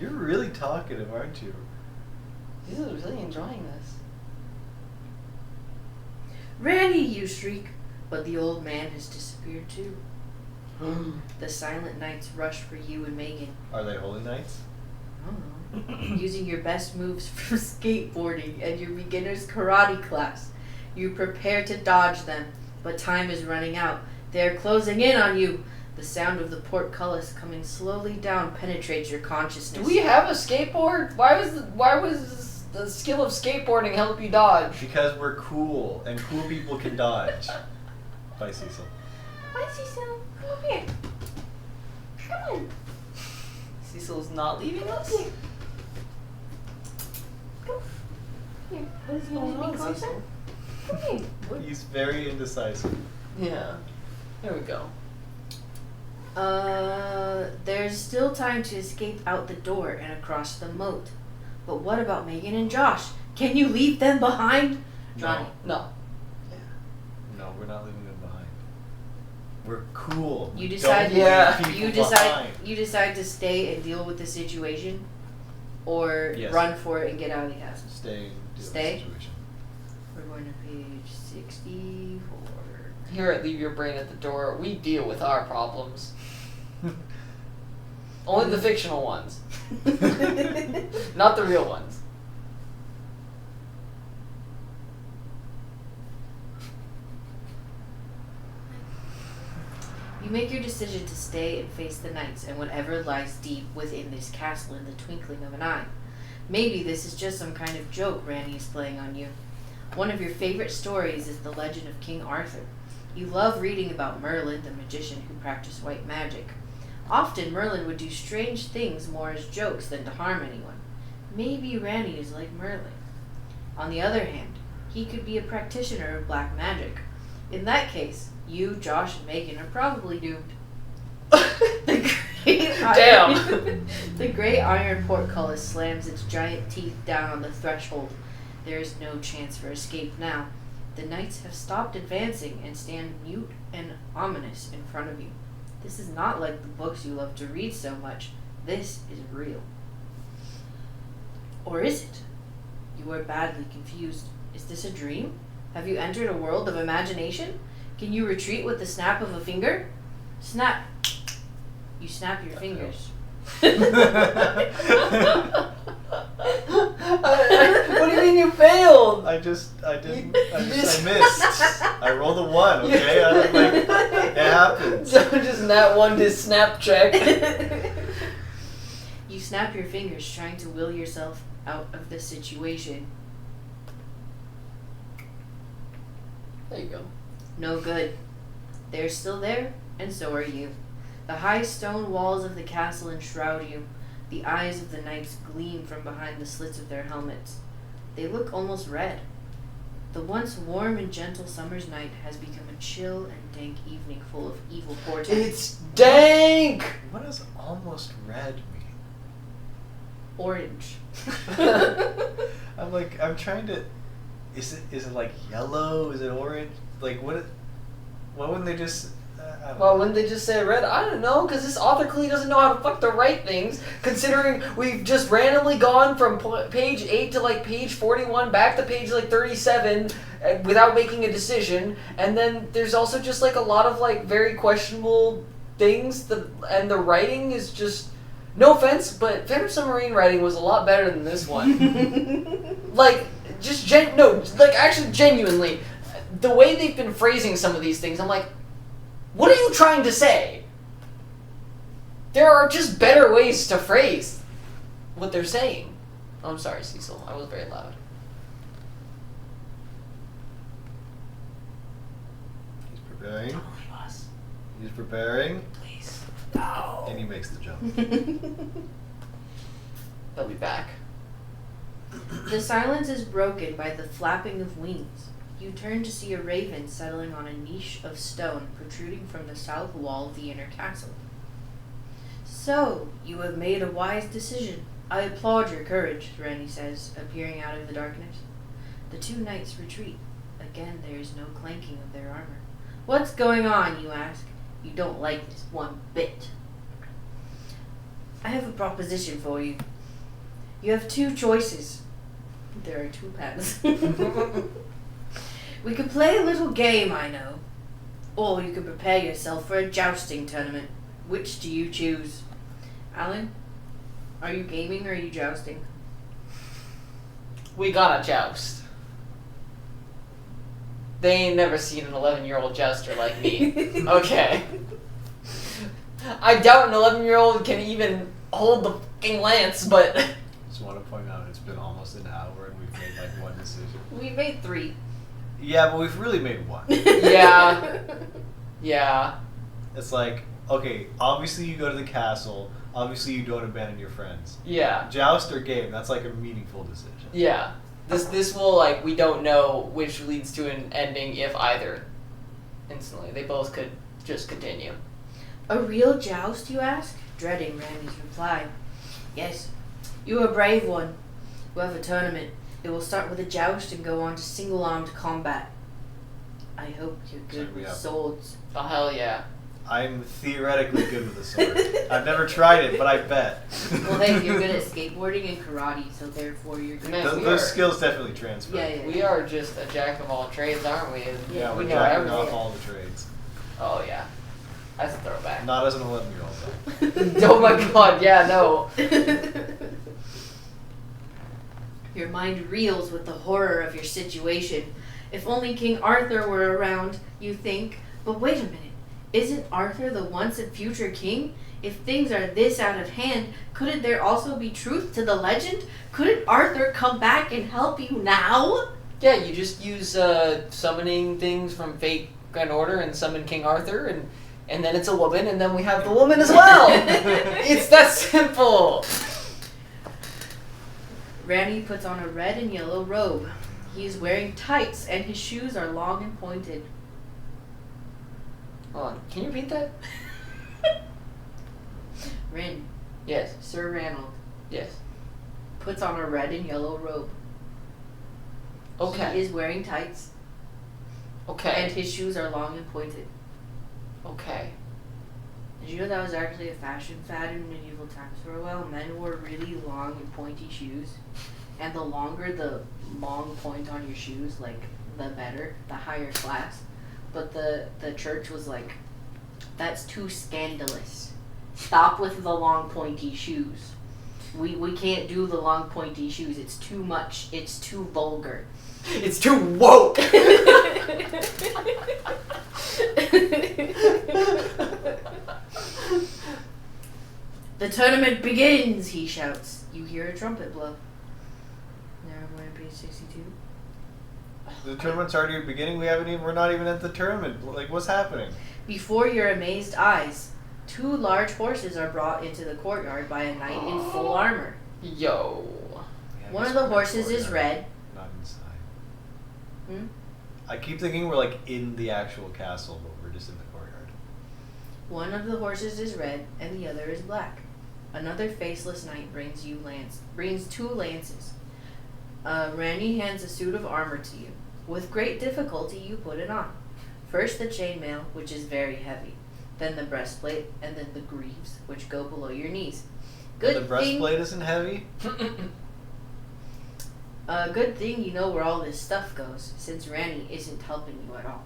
You're really talkative, aren't you? He's really enjoying this. Randy, you shriek. But the old man has disappeared too. The silent knights rush for you and Megan. Are they holy knights? I don't know. Using your best moves from skateboarding and your beginner's karate class. You prepare to dodge them, but time is running out. They are closing in on you. The sound of the portcullis coming slowly down penetrates your consciousness. Do we have a skateboard? Why was the skill of skateboarding help you dodge? Because we're cool, and cool people can dodge. Bye, Cecil. Hi, Cecil. Come up here. Come on. Cecil's not leaving Come up us? here. Come here. What is he going to be closer? Cecil. Come here. He's very indecisive. Yeah. There we go. There's still time to escape out the door and across the moat. But what about Megan and Josh? Can you leave them behind? Johnny. No. No, we're not leaving them behind. We're cool. You decide. Don't leave people You decide. behind. You decide to stay and deal with the situation, or Yes. run for it and get out of the castle. Stay. Deal with Stay? the situation. We're going to page 64. Here at Leave Your Brain at the Door, we deal with our problems. Only the fictional ones. Not the real ones. You make your decision to stay and face the knights and whatever lies deep within this castle in the twinkling of an eye. Maybe this is just some kind of joke Randy is playing on you. One of your favorite stories is the legend of King Arthur. You love reading about Merlin, the magician who practiced white magic. Often Merlin would do strange things more as jokes than to harm anyone. Maybe Randy is like Merlin. On the other hand, he could be a practitioner of black magic. In that case, you, Josh, and Megan are probably doomed. Damn. The great iron portcullis slams its giant teeth down on the threshold. There is no chance for escape now. The knights have stopped advancing and stand mute and ominous in front of you. This is not like the books you love to read so much. This is real. Or is it? You are badly confused. Is this a dream? Have you entered a world of imagination? Can you retreat with the snap of a finger? Snap. You snap your fingers. What do you mean you failed? I didn't, You I just- missed. I rolled a 1, okay? I was like, it happens. So just that one to snap check. You snap your fingers trying to will yourself out of the situation. There you go. No good. They're still there, and so are you. The high stone walls of the castle enshroud you. The eyes of the knights gleam from behind the slits of their helmets. They look almost red. The once warm and gentle summer's night has become a chill and dank evening full of evil portents. It's dank! What does almost red mean? Orange. I'm trying to. Is it like yellow? Is it orange? Like why wouldn't they just? I don't Well, know. when they just say red, I don't know, because this author clearly doesn't know how to fuck to write things, considering we've just randomly gone from page 8 to like page 41, back to page like 37, without making a decision, and then there's also just like a lot of like very questionable things, and the writing is just, no offense, but Phantom Submarine writing was a lot better than this one. Like, just actually genuinely, the way they've been phrasing some of these things, I'm like, what are you trying to say? There are just better ways to phrase what they're saying. Oh, I'm sorry, Cecil. I was very loud. He's preparing. Totally was. He's preparing, Please. No. and he makes the jump. They'll be back. The silence is broken by the flapping of wings. You turn to see a raven settling on a niche of stone protruding from the south wall of the inner castle. So, you have made a wise decision. I applaud your courage, Randy says, appearing out of the darkness. The two knights retreat. Again, there is no clanking of their armor. What's going on, you ask? You don't like this one bit. I have a proposition for you. You have two choices. There are two paths. We could play a little game, I know. Or you could prepare yourself for a jousting tournament. Which do you choose? Alan, are you gaming or are you jousting? We gotta joust. They ain't never seen an 11-year-old jouster like me. Okay. I doubt an 11-year-old can even hold the fucking lance, but... Just want to point out, it's been almost an hour and we've made like one decision. We made 3. Yeah, but we've really made one. Yeah. Yeah. It's like, okay, obviously you go to the castle. Obviously you don't abandon your friends. Yeah. Joust or game, that's like a meaningful decision. Yeah. This will, like, we don't know which leads to an ending if either. Instantly. They both could just continue. A real joust, you ask? Dreading Randy's reply. Yes. You are a brave one. We have a tournament. It will start with a joust and go on to single-armed combat. I hope you're good with swords. Oh, hell yeah. I'm theoretically good with a sword. I've never tried it, but I bet. Well, hey, you're good at skateboarding and karate, so therefore you're good. Man, Those skills definitely transfer. Yeah. We are just a jack of all trades, aren't we? Yeah, we we're know jacking off everything. all the trades. Oh, yeah. That's a throwback. Not as an 11-year-old, though. Oh my god, yeah, no. Your mind reels with the horror of your situation. If only King Arthur were around, you think. But wait a minute. Isn't Arthur the once and future king? If things are this out of hand, couldn't there also be truth to the legend? Couldn't Arthur come back and help you now? Yeah, you just use summoning things from Fate Grand Order and summon King Arthur, and then it's a woman, and then we have the woman as well. It's that simple. Randy puts on a red and yellow robe. He is wearing tights, and his shoes are long and pointed. Hold on, can you repeat that? Rin, Yes, Sir Ranald, yes. puts on a red and yellow robe. Okay. He is wearing tights, and Okay. his shoes are long and pointed. Okay. Did you know that was actually a fashion fad in medieval times for a while? Men wore really long and pointy shoes. And the longer the long point on your shoes, like, the better, the higher class. But the church was like, that's too scandalous. Stop with the long pointy shoes. We can't do the long pointy shoes. It's too much. It's too vulgar. It's too woke. The tournament begins, he shouts. You hear a trumpet blow. Now I'm on page 62. The tournament's already beginning. We're not even at the tournament. Like, what's happening? Before your amazed eyes, 2 large horses are brought into the courtyard by a knight in full armor. Yo. Yeah, One I of guess the we're horses is courtyard, red. Not inside. Hmm? I keep thinking we're like in the actual castle, but we're just in the courtyard. One of the horses is red, and the other is black. Another faceless knight brings 2 lances. Randy hands a suit of armor to you. With great difficulty, you put it on. First the chainmail, which is very heavy. Then the breastplate, and then the greaves, which go below your knees. The breastplate isn't heavy? Good thing you know where all this stuff goes, since Randy isn't helping you at all.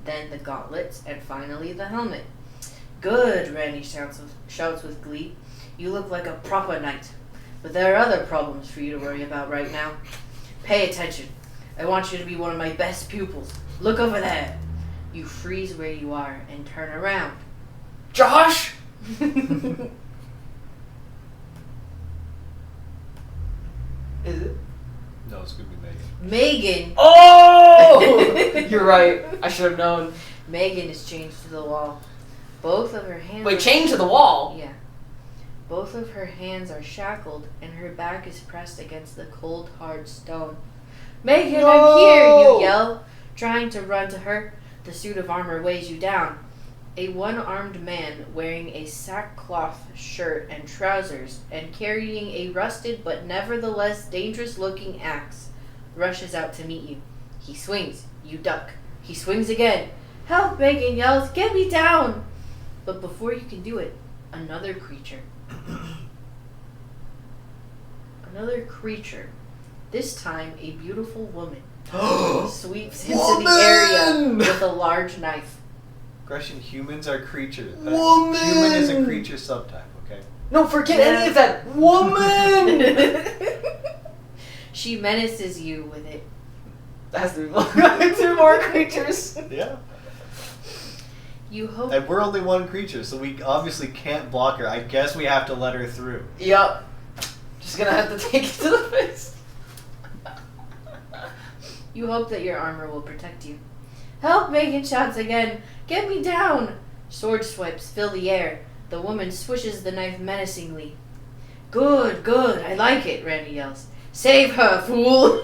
Then the gauntlets, and finally the helmet. Good, Randy shouts with glee. You look like a proper knight. But there are other problems for you to worry about right now. Pay attention. I want you to be one of my best pupils. Look over there. You freeze where you are and turn around. Josh? Is it? No, it's gonna be Megan. Megan. Oh! You're right. I should have known. Megan is chained to the wall. Both of her hands. Wait, chained to the wall? Yeah. Both of her hands are shackled, and her back is pressed against the cold, hard stone. Megan, No! I'm here! You yell, trying to run to her. The suit of armor weighs you down. A one-armed man wearing a sackcloth shirt and trousers and carrying a rusted but nevertheless dangerous-looking axe rushes out to meet you. He swings. You duck. He swings again. Help! Megan yells. Get me down! But before you can do it, another creature. This time a beautiful woman, sweeps into the area with a large knife. Gretchen, humans are creatures. Woman! Human is a creature subtype, okay? No, forget any of that. Woman! She menaces you with it. That has to be 2 more creatures. Yeah. You hope. And we're only one creature, so we obviously can't block her. I guess we have to let her through. Yup. Just gonna have to take it to the face. You hope that your armor will protect you. Help! Megan shouts again. Get me down! Sword swipes fill the air. The woman swishes the knife menacingly. Good, good. I like it, Randy yells. Save her, fool!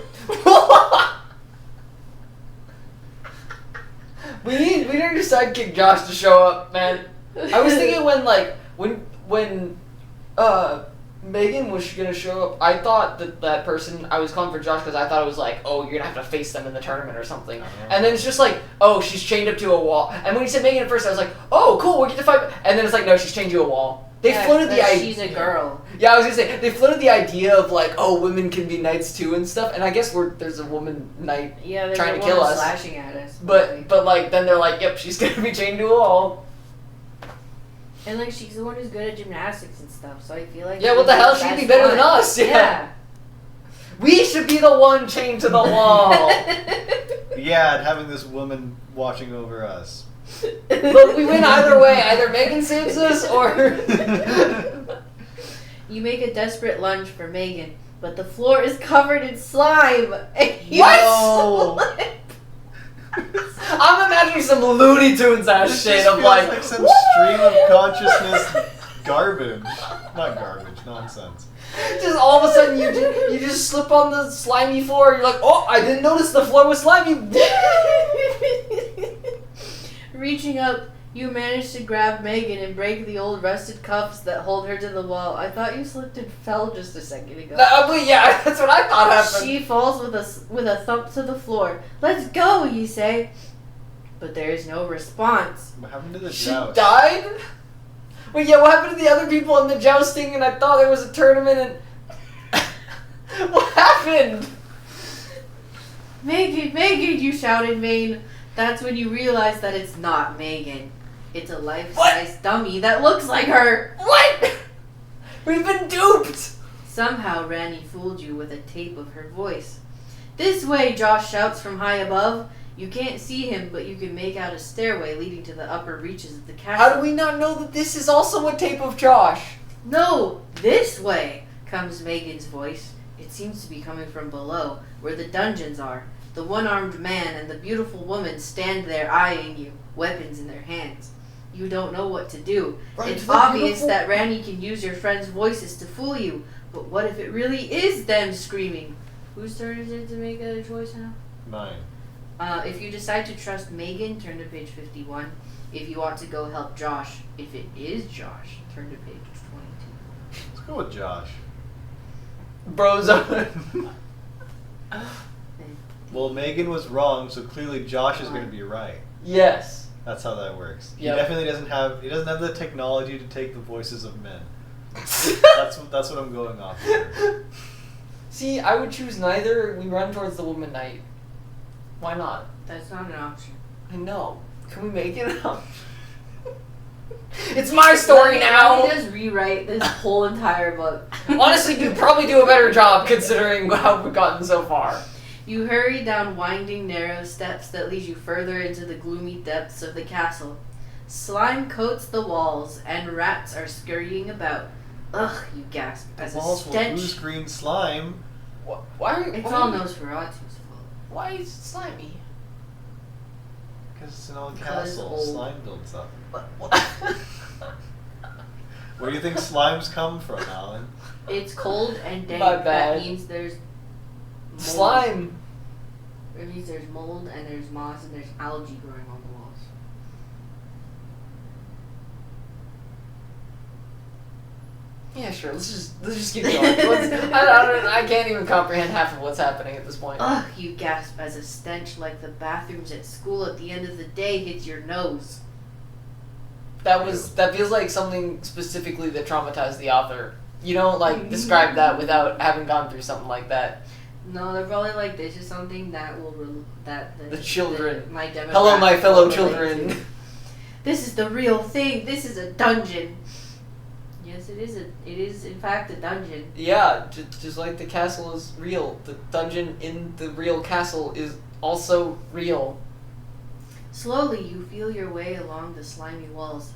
We need your sidekick Josh to show up, man. I was thinking when Megan was gonna show up, I thought that person, I was calling for Josh because I thought it was like, oh, you're gonna have to face them in the tournament or something. And then it's just like, oh, she's chained up to a wall. And when he said Megan at first, I was like, oh, cool, we get to fight. And then it's like, no, she's chained to a wall. They floated the idea. She's a girl. Yeah, I was gonna say, they floated the idea of like, oh, women can be knights too and stuff. And I guess there's a woman knight trying to kill us. Slashing at us. But like, then they're like, yep, she's gonna be chained to a wall. And like, she's the one who's good at gymnastics and stuff, so I feel like... Yeah, what the hell? She'd be better than us. Yeah. We should be the one chained to the wall. Yeah, and having this woman watching over us. Look, we win either way. Either Megan saves us, or... You make a desperate lunge for Megan, but the floor is covered in slime. And you What? slip. I'm imagining some Looney Tunes ass shit of feels like some stream of consciousness garbage. Not garbage, nonsense. just all of a sudden you just slip on the slimy floor. You're like, oh, I didn't notice the floor was slimy. Reaching up, you manage to grab Megan and break the old rusted cuffs that hold her to the wall. I thought you slipped and fell just a second ago. But yeah, that's what I thought happened. She falls with a thump to the floor. Let's go, you say. But there is no response. What happened to the She joust? died? Wait, yeah, what happened to the other people in the jousting? And I thought there was a tournament and... What happened? Megan, Megan, you shout in vain. That's when you realize that it's not Megan. It's a life-size dummy that looks like her. What? We've been duped! Somehow Randy fooled you with a tape of her voice. This way, Josh shouts from high above. You can't see him, but you can make out a stairway leading to the upper reaches of the castle. How do we not know that this is also a tape of Josh? No, this way, comes Megan's voice. It seems to be coming from below, where the dungeons are. The one-armed man and the beautiful woman stand there eyeing you, weapons in their hands. You don't know what to do. Right, It's the obvious beautiful- that Randy can use your friends' voices to fool you, but what if it really is them screaming? Whose turn is it to make a choice now? Mine. If you decide to trust Megan, turn to page 51. If you want to go help Josh, if it is Josh, turn to page 22. Let's go with Josh. Bros. Well, Megan was wrong, so clearly Josh is going to be right. Yes. That's how that works. Yep. He definitely doesn't have the technology to take the voices of men. That's what I'm going off of. See, I would choose neither. We run towards the woman knight. Why not? That's not an option. I know. Can we make it up? It's my story now. Let me just rewrite this whole entire book. Honestly, you probably do a better job considering how we've gotten so far. You hurry down winding, narrow steps that lead you further into the gloomy depths of the castle. Slime coats the walls, and rats are scurrying about. Ugh, you gasp as a Walls will stench. lose green slime. Why are It's why all are you- Nosferatu's fault. Why is it slimy? Because it's an old Because castle. old. Slime builds up. What? Where do you think slimes come from, Alan? It's cold and dank. My bad. That means there's mold. Slime. It means there's mold and there's moss and there's algae growing on the walls. Yeah, sure. Let's just keep going. I can't even comprehend half of what's happening at this point. Ugh, you gasp as a stench like the bathrooms at school at the end of the day hits your nose. That feels like something specifically that traumatized the author. You don't describe that without having gone through something like that. No, they're probably like, this is something that will The children. my demographic Hello, my fellow will relate children. to. This is the real thing. This is a dungeon. Yes, it is. It is in fact a dungeon. Yeah, just like the castle is real, the dungeon in the real castle is also real. Slowly, you feel your way along the slimy walls.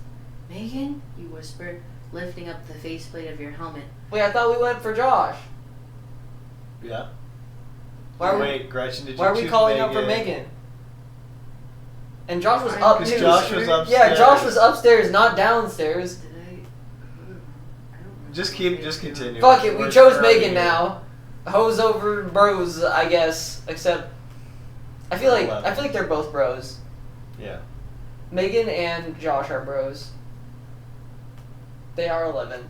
Megan, you whisper, lifting up the faceplate of your helmet. Wait, I thought we went for Josh. Yeah. Why Gretchen, did you are we choose calling Megan? up for Megan? And Josh was I up Because too. Josh was upstairs. Yeah, Josh was upstairs, not downstairs. Did I don't know. Just continue. Fuck it, we We're chose already Megan here. now. Hoes over bros, I guess. Except, I feel like they're both bros. Yeah. Megan and Josh are bros. They are 11.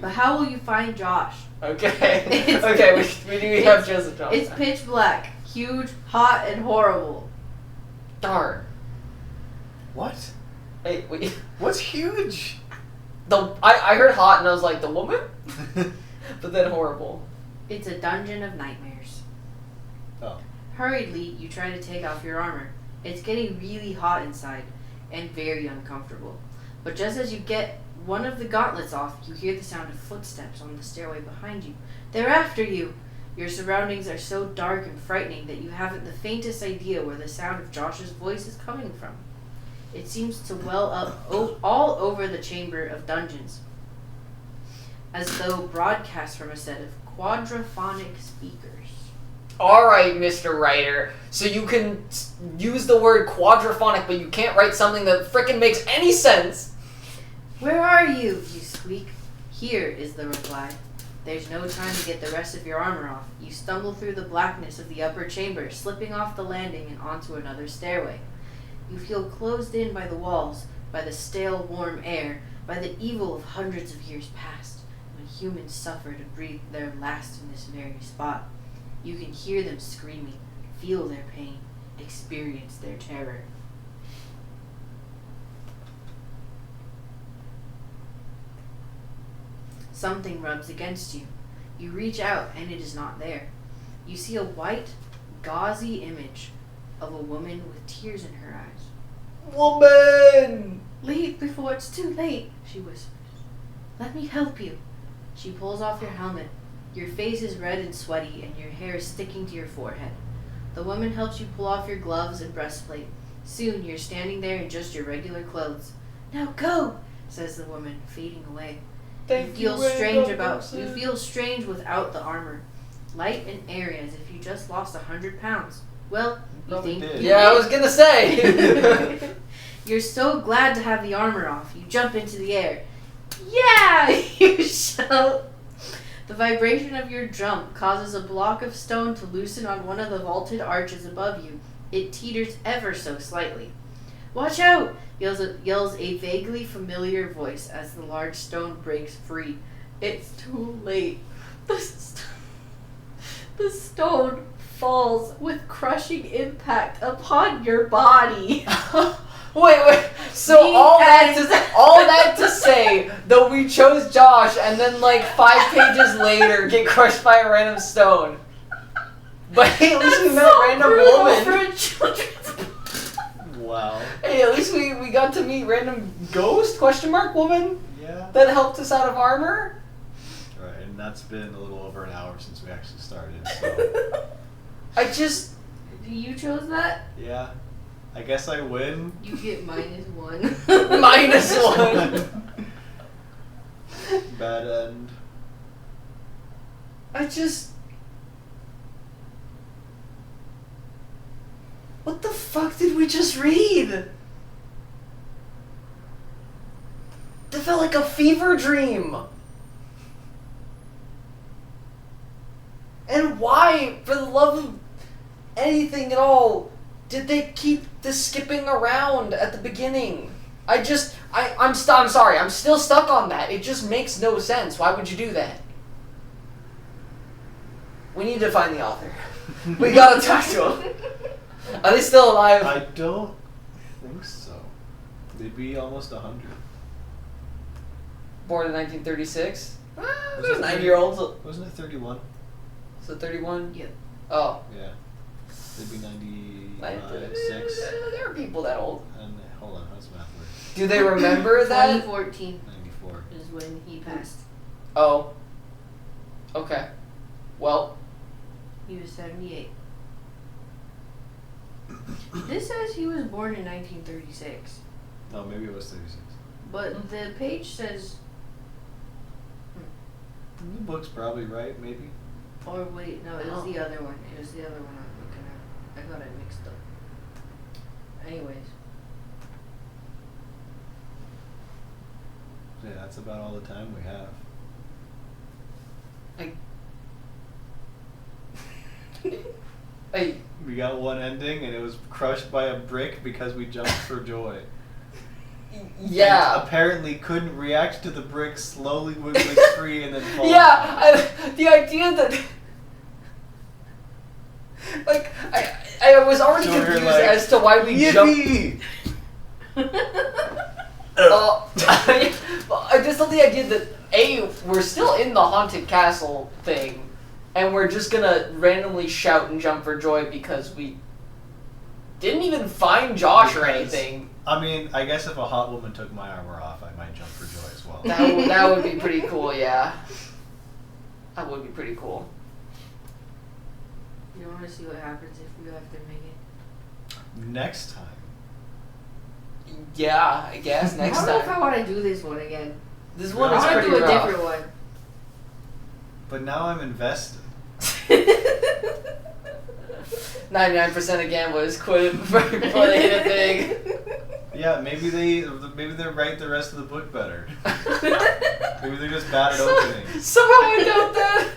But how will you find Josh? Okay. Okay, we have Joseph Johnson. It's pitch black, huge, hot, and horrible. Darn. What? Wait. What's huge? I heard hot and I was like, the woman? But then horrible. It's a dungeon of nightmares. Oh. Hurriedly, you try to take off your armor. It's getting really hot inside and very uncomfortable. But just as you get one of the gauntlets off, you hear the sound of footsteps on the stairway behind you. They're after you! Your surroundings are so dark and frightening that you haven't the faintest idea where the sound of Josh's voice is coming from. It seems to well up all over the chamber of dungeons, as though broadcast from a set of quadraphonic speakers. Alright, Mr. Writer. So you can use the word quadraphonic, but you can't write something that frickin' makes any sense. Where are you? You squeak. Here is the reply. There's no time to get the rest of your armor off. You stumble through the blackness of the upper chamber, slipping off the landing and onto another stairway. You feel closed in by the walls, by the stale, warm air, by the evil of hundreds of years past, when humans suffer to breathe their last in this very spot. You can hear them screaming, feel their pain, experience their terror. Something rubs against you. You reach out and it is not there. You see a white, gauzy image of a woman with tears in her eyes. Woman! Leave before it's too late, she whispers. Let me help you. She pulls off your helmet. Your face is red and sweaty and your hair is sticking to your forehead. The woman helps you pull off your gloves and breastplate. Soon you're standing there in just your regular clothes. Now go, says the woman, fading away. You feel strange without the armor. Light and airy as if you just lost 100 pounds. Well, you Probably think did. you Yeah, I did. was gonna say. You're so glad to have the armor off. You jump into the air. Yeah! You shout. The vibration of your jump causes a block of stone to loosen on one of the vaulted arches above you. It teeters ever so slightly. Watch out! Yells a vaguely familiar voice as the large stone breaks free. It's too late. The stone falls with crushing impact upon your body. Wait. So The all end. that to say that we chose Josh, and then 5 pages later get crushed by a random stone. But hey, at least we met a random brutal woman. for a children's book. Wow. Hey, at least we got to meet random ghost woman Yeah. that helped us out of armor. Right, and that's been a little over an hour since we actually started, so You chose that? yeah. I guess I win. You get -1. -1. Bad end. What the fuck did we just read? That felt like a fever dream. And why, for the love of anything at all, did they keep the skipping around at the beginning? I'm sorry, I'm still stuck on that. It just makes no sense. Why would you do that? We need to find the author. We gotta talk to him. Are they still alive? I don't think so. They'd be almost 100. Born in 1936? There's it 9-year-olds. Wasn't it 31? So 31? Yep. Oh. Yeah. They'd be 96. There are people that old. And hold on, how's math work? Do they remember that? 2014 94. is when he passed. Oh. Okay. Well. He was 78. This says he was born in 1936. No, maybe it was 36. But the page says... The book's probably right, maybe. Or wait, no, it was Oh. the other one. It was the other one I'm looking at. I got it mixed up. Anyways. Yeah, that's about all the time we have. Hey. We got one ending, and it was crushed by a brick because we jumped for joy. Yeah. And apparently couldn't react to the brick slowly wiggling free and then falling. Yeah, the idea that... Like, I was already So we're confused like, as to why we jumped... Yippee! I just love the idea that, A, we're still in the haunted castle thing, and we're just gonna randomly shout and jump for joy because we didn't even find Josh or Because- anything. I mean, I guess if a hot woman took my armor off, I might jump for joy as well. That would be pretty cool, yeah. That would be pretty cool. You want to see what happens if we go after Megan? Next time. Yeah, I guess next I don't know if I time. want to do this one again. This one I is I want pretty to do a rough. different one. But now I'm invested. 99% again was quit before they hit it big. Yeah, maybe they're right the rest of the book better. Maybe they're just bad at opening. Somehow I doubt that.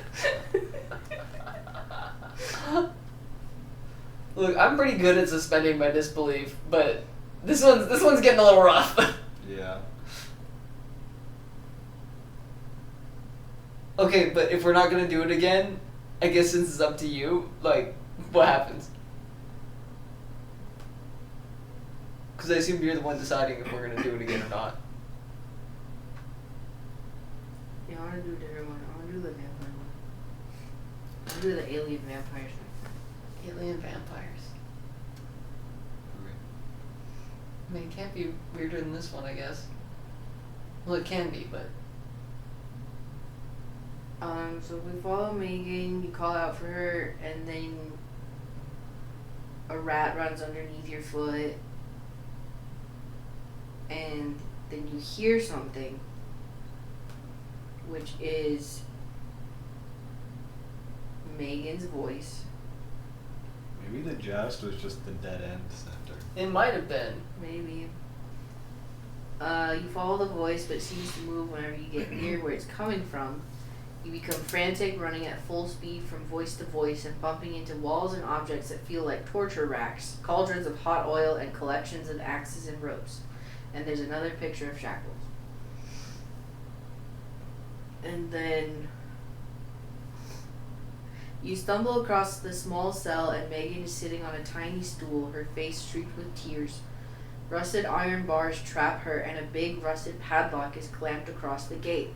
Look, I'm pretty good at suspending my disbelief, but this one's getting a little rough. Yeah. Okay, but if we're not gonna do it again, I guess since it's up to you, like, what happens? Because I assume you're the one deciding if we're gonna do it again or not. Yeah, I want to do a different one. I want to do the vampire one. I want to do the alien vampires one. Alien vampires. I mean, it can't be weirder than this one, I guess. Well, it can be, but... So if we follow Megan, you call out for her, and then a rat runs underneath your foot, and then you hear something, which is Megan's voice. Maybe the joust was just the dead end center. It might have been. Maybe. You follow the voice, but it seems to move whenever you get near where it's coming from. You become frantic, running at full speed from voice to voice and bumping into walls and objects that feel like torture racks, cauldrons of hot oil, and collections of axes and ropes. And there's another picture of shackles. And then you stumble across the small cell, and Megan is sitting on a tiny stool, her face streaked with tears. Rusted iron bars trap her, and a big rusted padlock is clamped across the gate.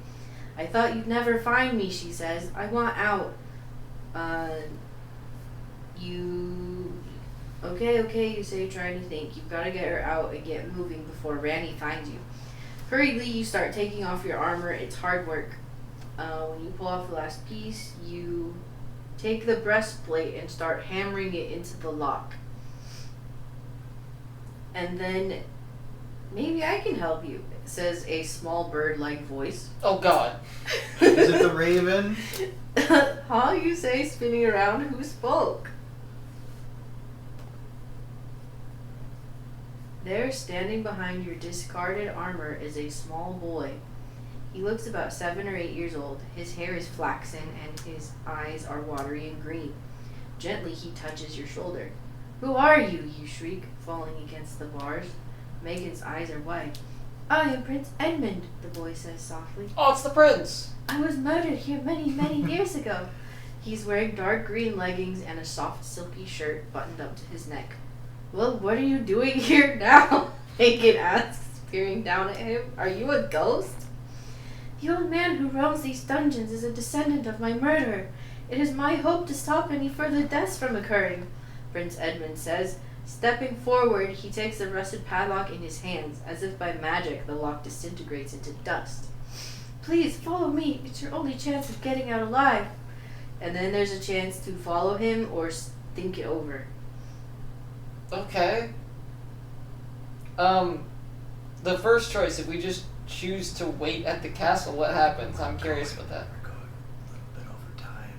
I thought you'd never find me, she says. I want out. Okay, you say, trying to think. You've got to get her out and get moving before Randy finds you. Hurriedly, you start taking off your armor. It's hard work. When you pull off the last piece, you take the breastplate and start hammering it into the lock. And then, maybe I can help you, says a small bird-like voice. Oh god. Is it the raven? Huh, you say, spinning around. Who spoke? There, standing behind your discarded armor, is a small boy. He looks about 7 or 8 years old. His hair is flaxen and his eyes are watery and green. Gently he touches your shoulder. "Who are you?" you shriek, falling against the bars. Megan's eyes are wide. "I am Prince Edmund," the boy says softly. Oh, it's the prince. "I was murdered here many, many years ago." He's wearing dark green leggings and a soft, silky shirt buttoned up to his neck. "Well, what are you doing here now?" Megan asks, peering down at him. "Are you a ghost?" "The old man who roams these dungeons is a descendant of my murderer. It is my hope to stop any further deaths from occurring," Prince Edmund says. Stepping forward, he takes the rusted padlock in his hands. As if by magic, the lock disintegrates into dust. "Please, follow me. It's your only chance of getting out alive." And then there's a chance to follow him or think it over. Okay. The first choice, if we just choose to wait at the castle, what happens? I'm curious about that. We're going a little bit over time.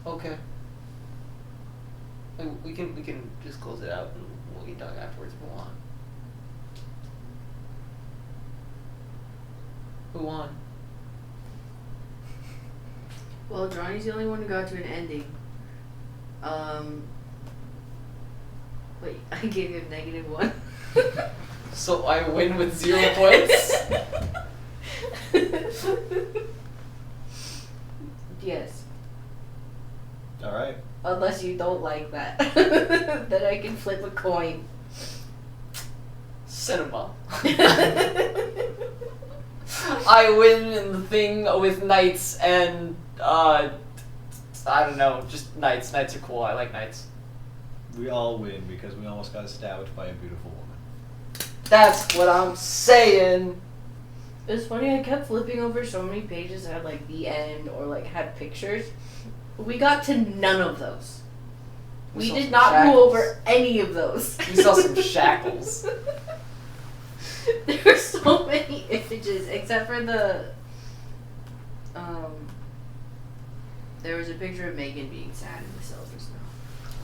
Okay. We can just close it out and we'll get done afterwards if we want. Who won? Well, Johnny's the only one who got to an ending. Wait, I gave him -1. So I win with 0 points? Yes. Alright. Unless you don't like that. Then I can flip a coin. Cinema. I win in the thing with knights and, I don't know, just knights. Knights are cool. I like knights. We all win because we almost got stabbed by a beautiful woman. That's what I'm saying. It's funny, I kept flipping over so many pages that had like the end or like had pictures. We got to none of those. We saw did some not shackles. go over any of those. We saw some shackles. There were so many images, except for the there was a picture of Megan being sad in the silver snow.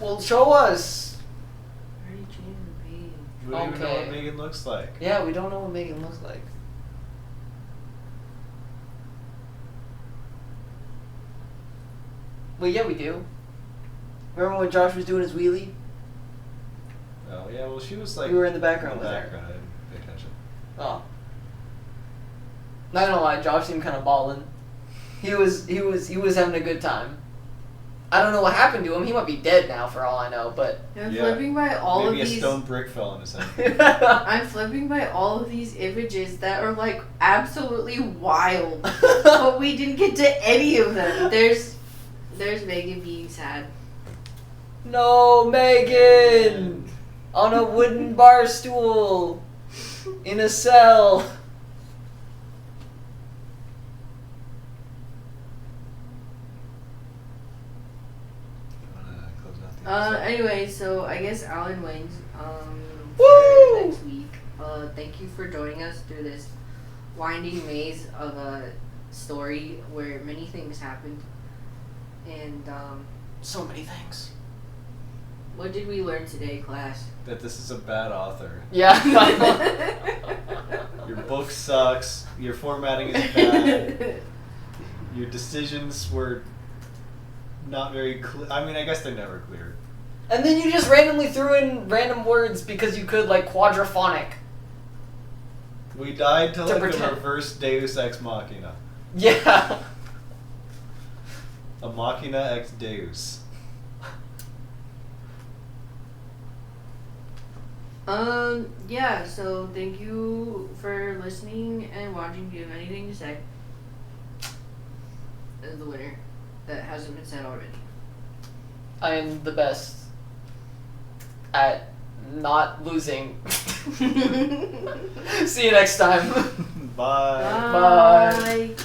Well, show us. I already changed the page. We don't even know Okay. what Megan looks like. Yeah, we don't know what Megan looks like. Well, yeah, we do. Remember when Josh was doing his wheelie? Oh yeah, well she was like We were in the background in the with her. background. I didn't pay attention. Oh. Not gonna lie, Josh seemed kind of ballin'. He was having a good time. I don't know what happened to him. He might be dead now, for all I know. But I'm Yeah. flipping by all Maybe of a these. stone brick fell on his head. I'm flipping by all of these images that are like absolutely wild, but we didn't get to any of them. There's Megan being sad. No, Megan, on a wooden bar stool, in a cell. You wanna close out the episode? Anyway, so I guess Alan wins. Woo! For next week. Thank you for joining us through this winding maze of a story where many things happened. And So many things. what did we learn today, class? That this is a bad author. Yeah. Your book sucks. Your formatting is bad. Your decisions were not very clear. I mean, I guess they're never clear. And then you just randomly threw in random words because you could, like quadraphonic. We died to To like a pretend. reverse Deus Ex Machina. Yeah. A Machina ex Deus. Yeah, so thank you for listening and watching. Do you have anything to say? As the winner that hasn't been said already. I am the best at not losing. See you next time. Bye. Bye. Bye.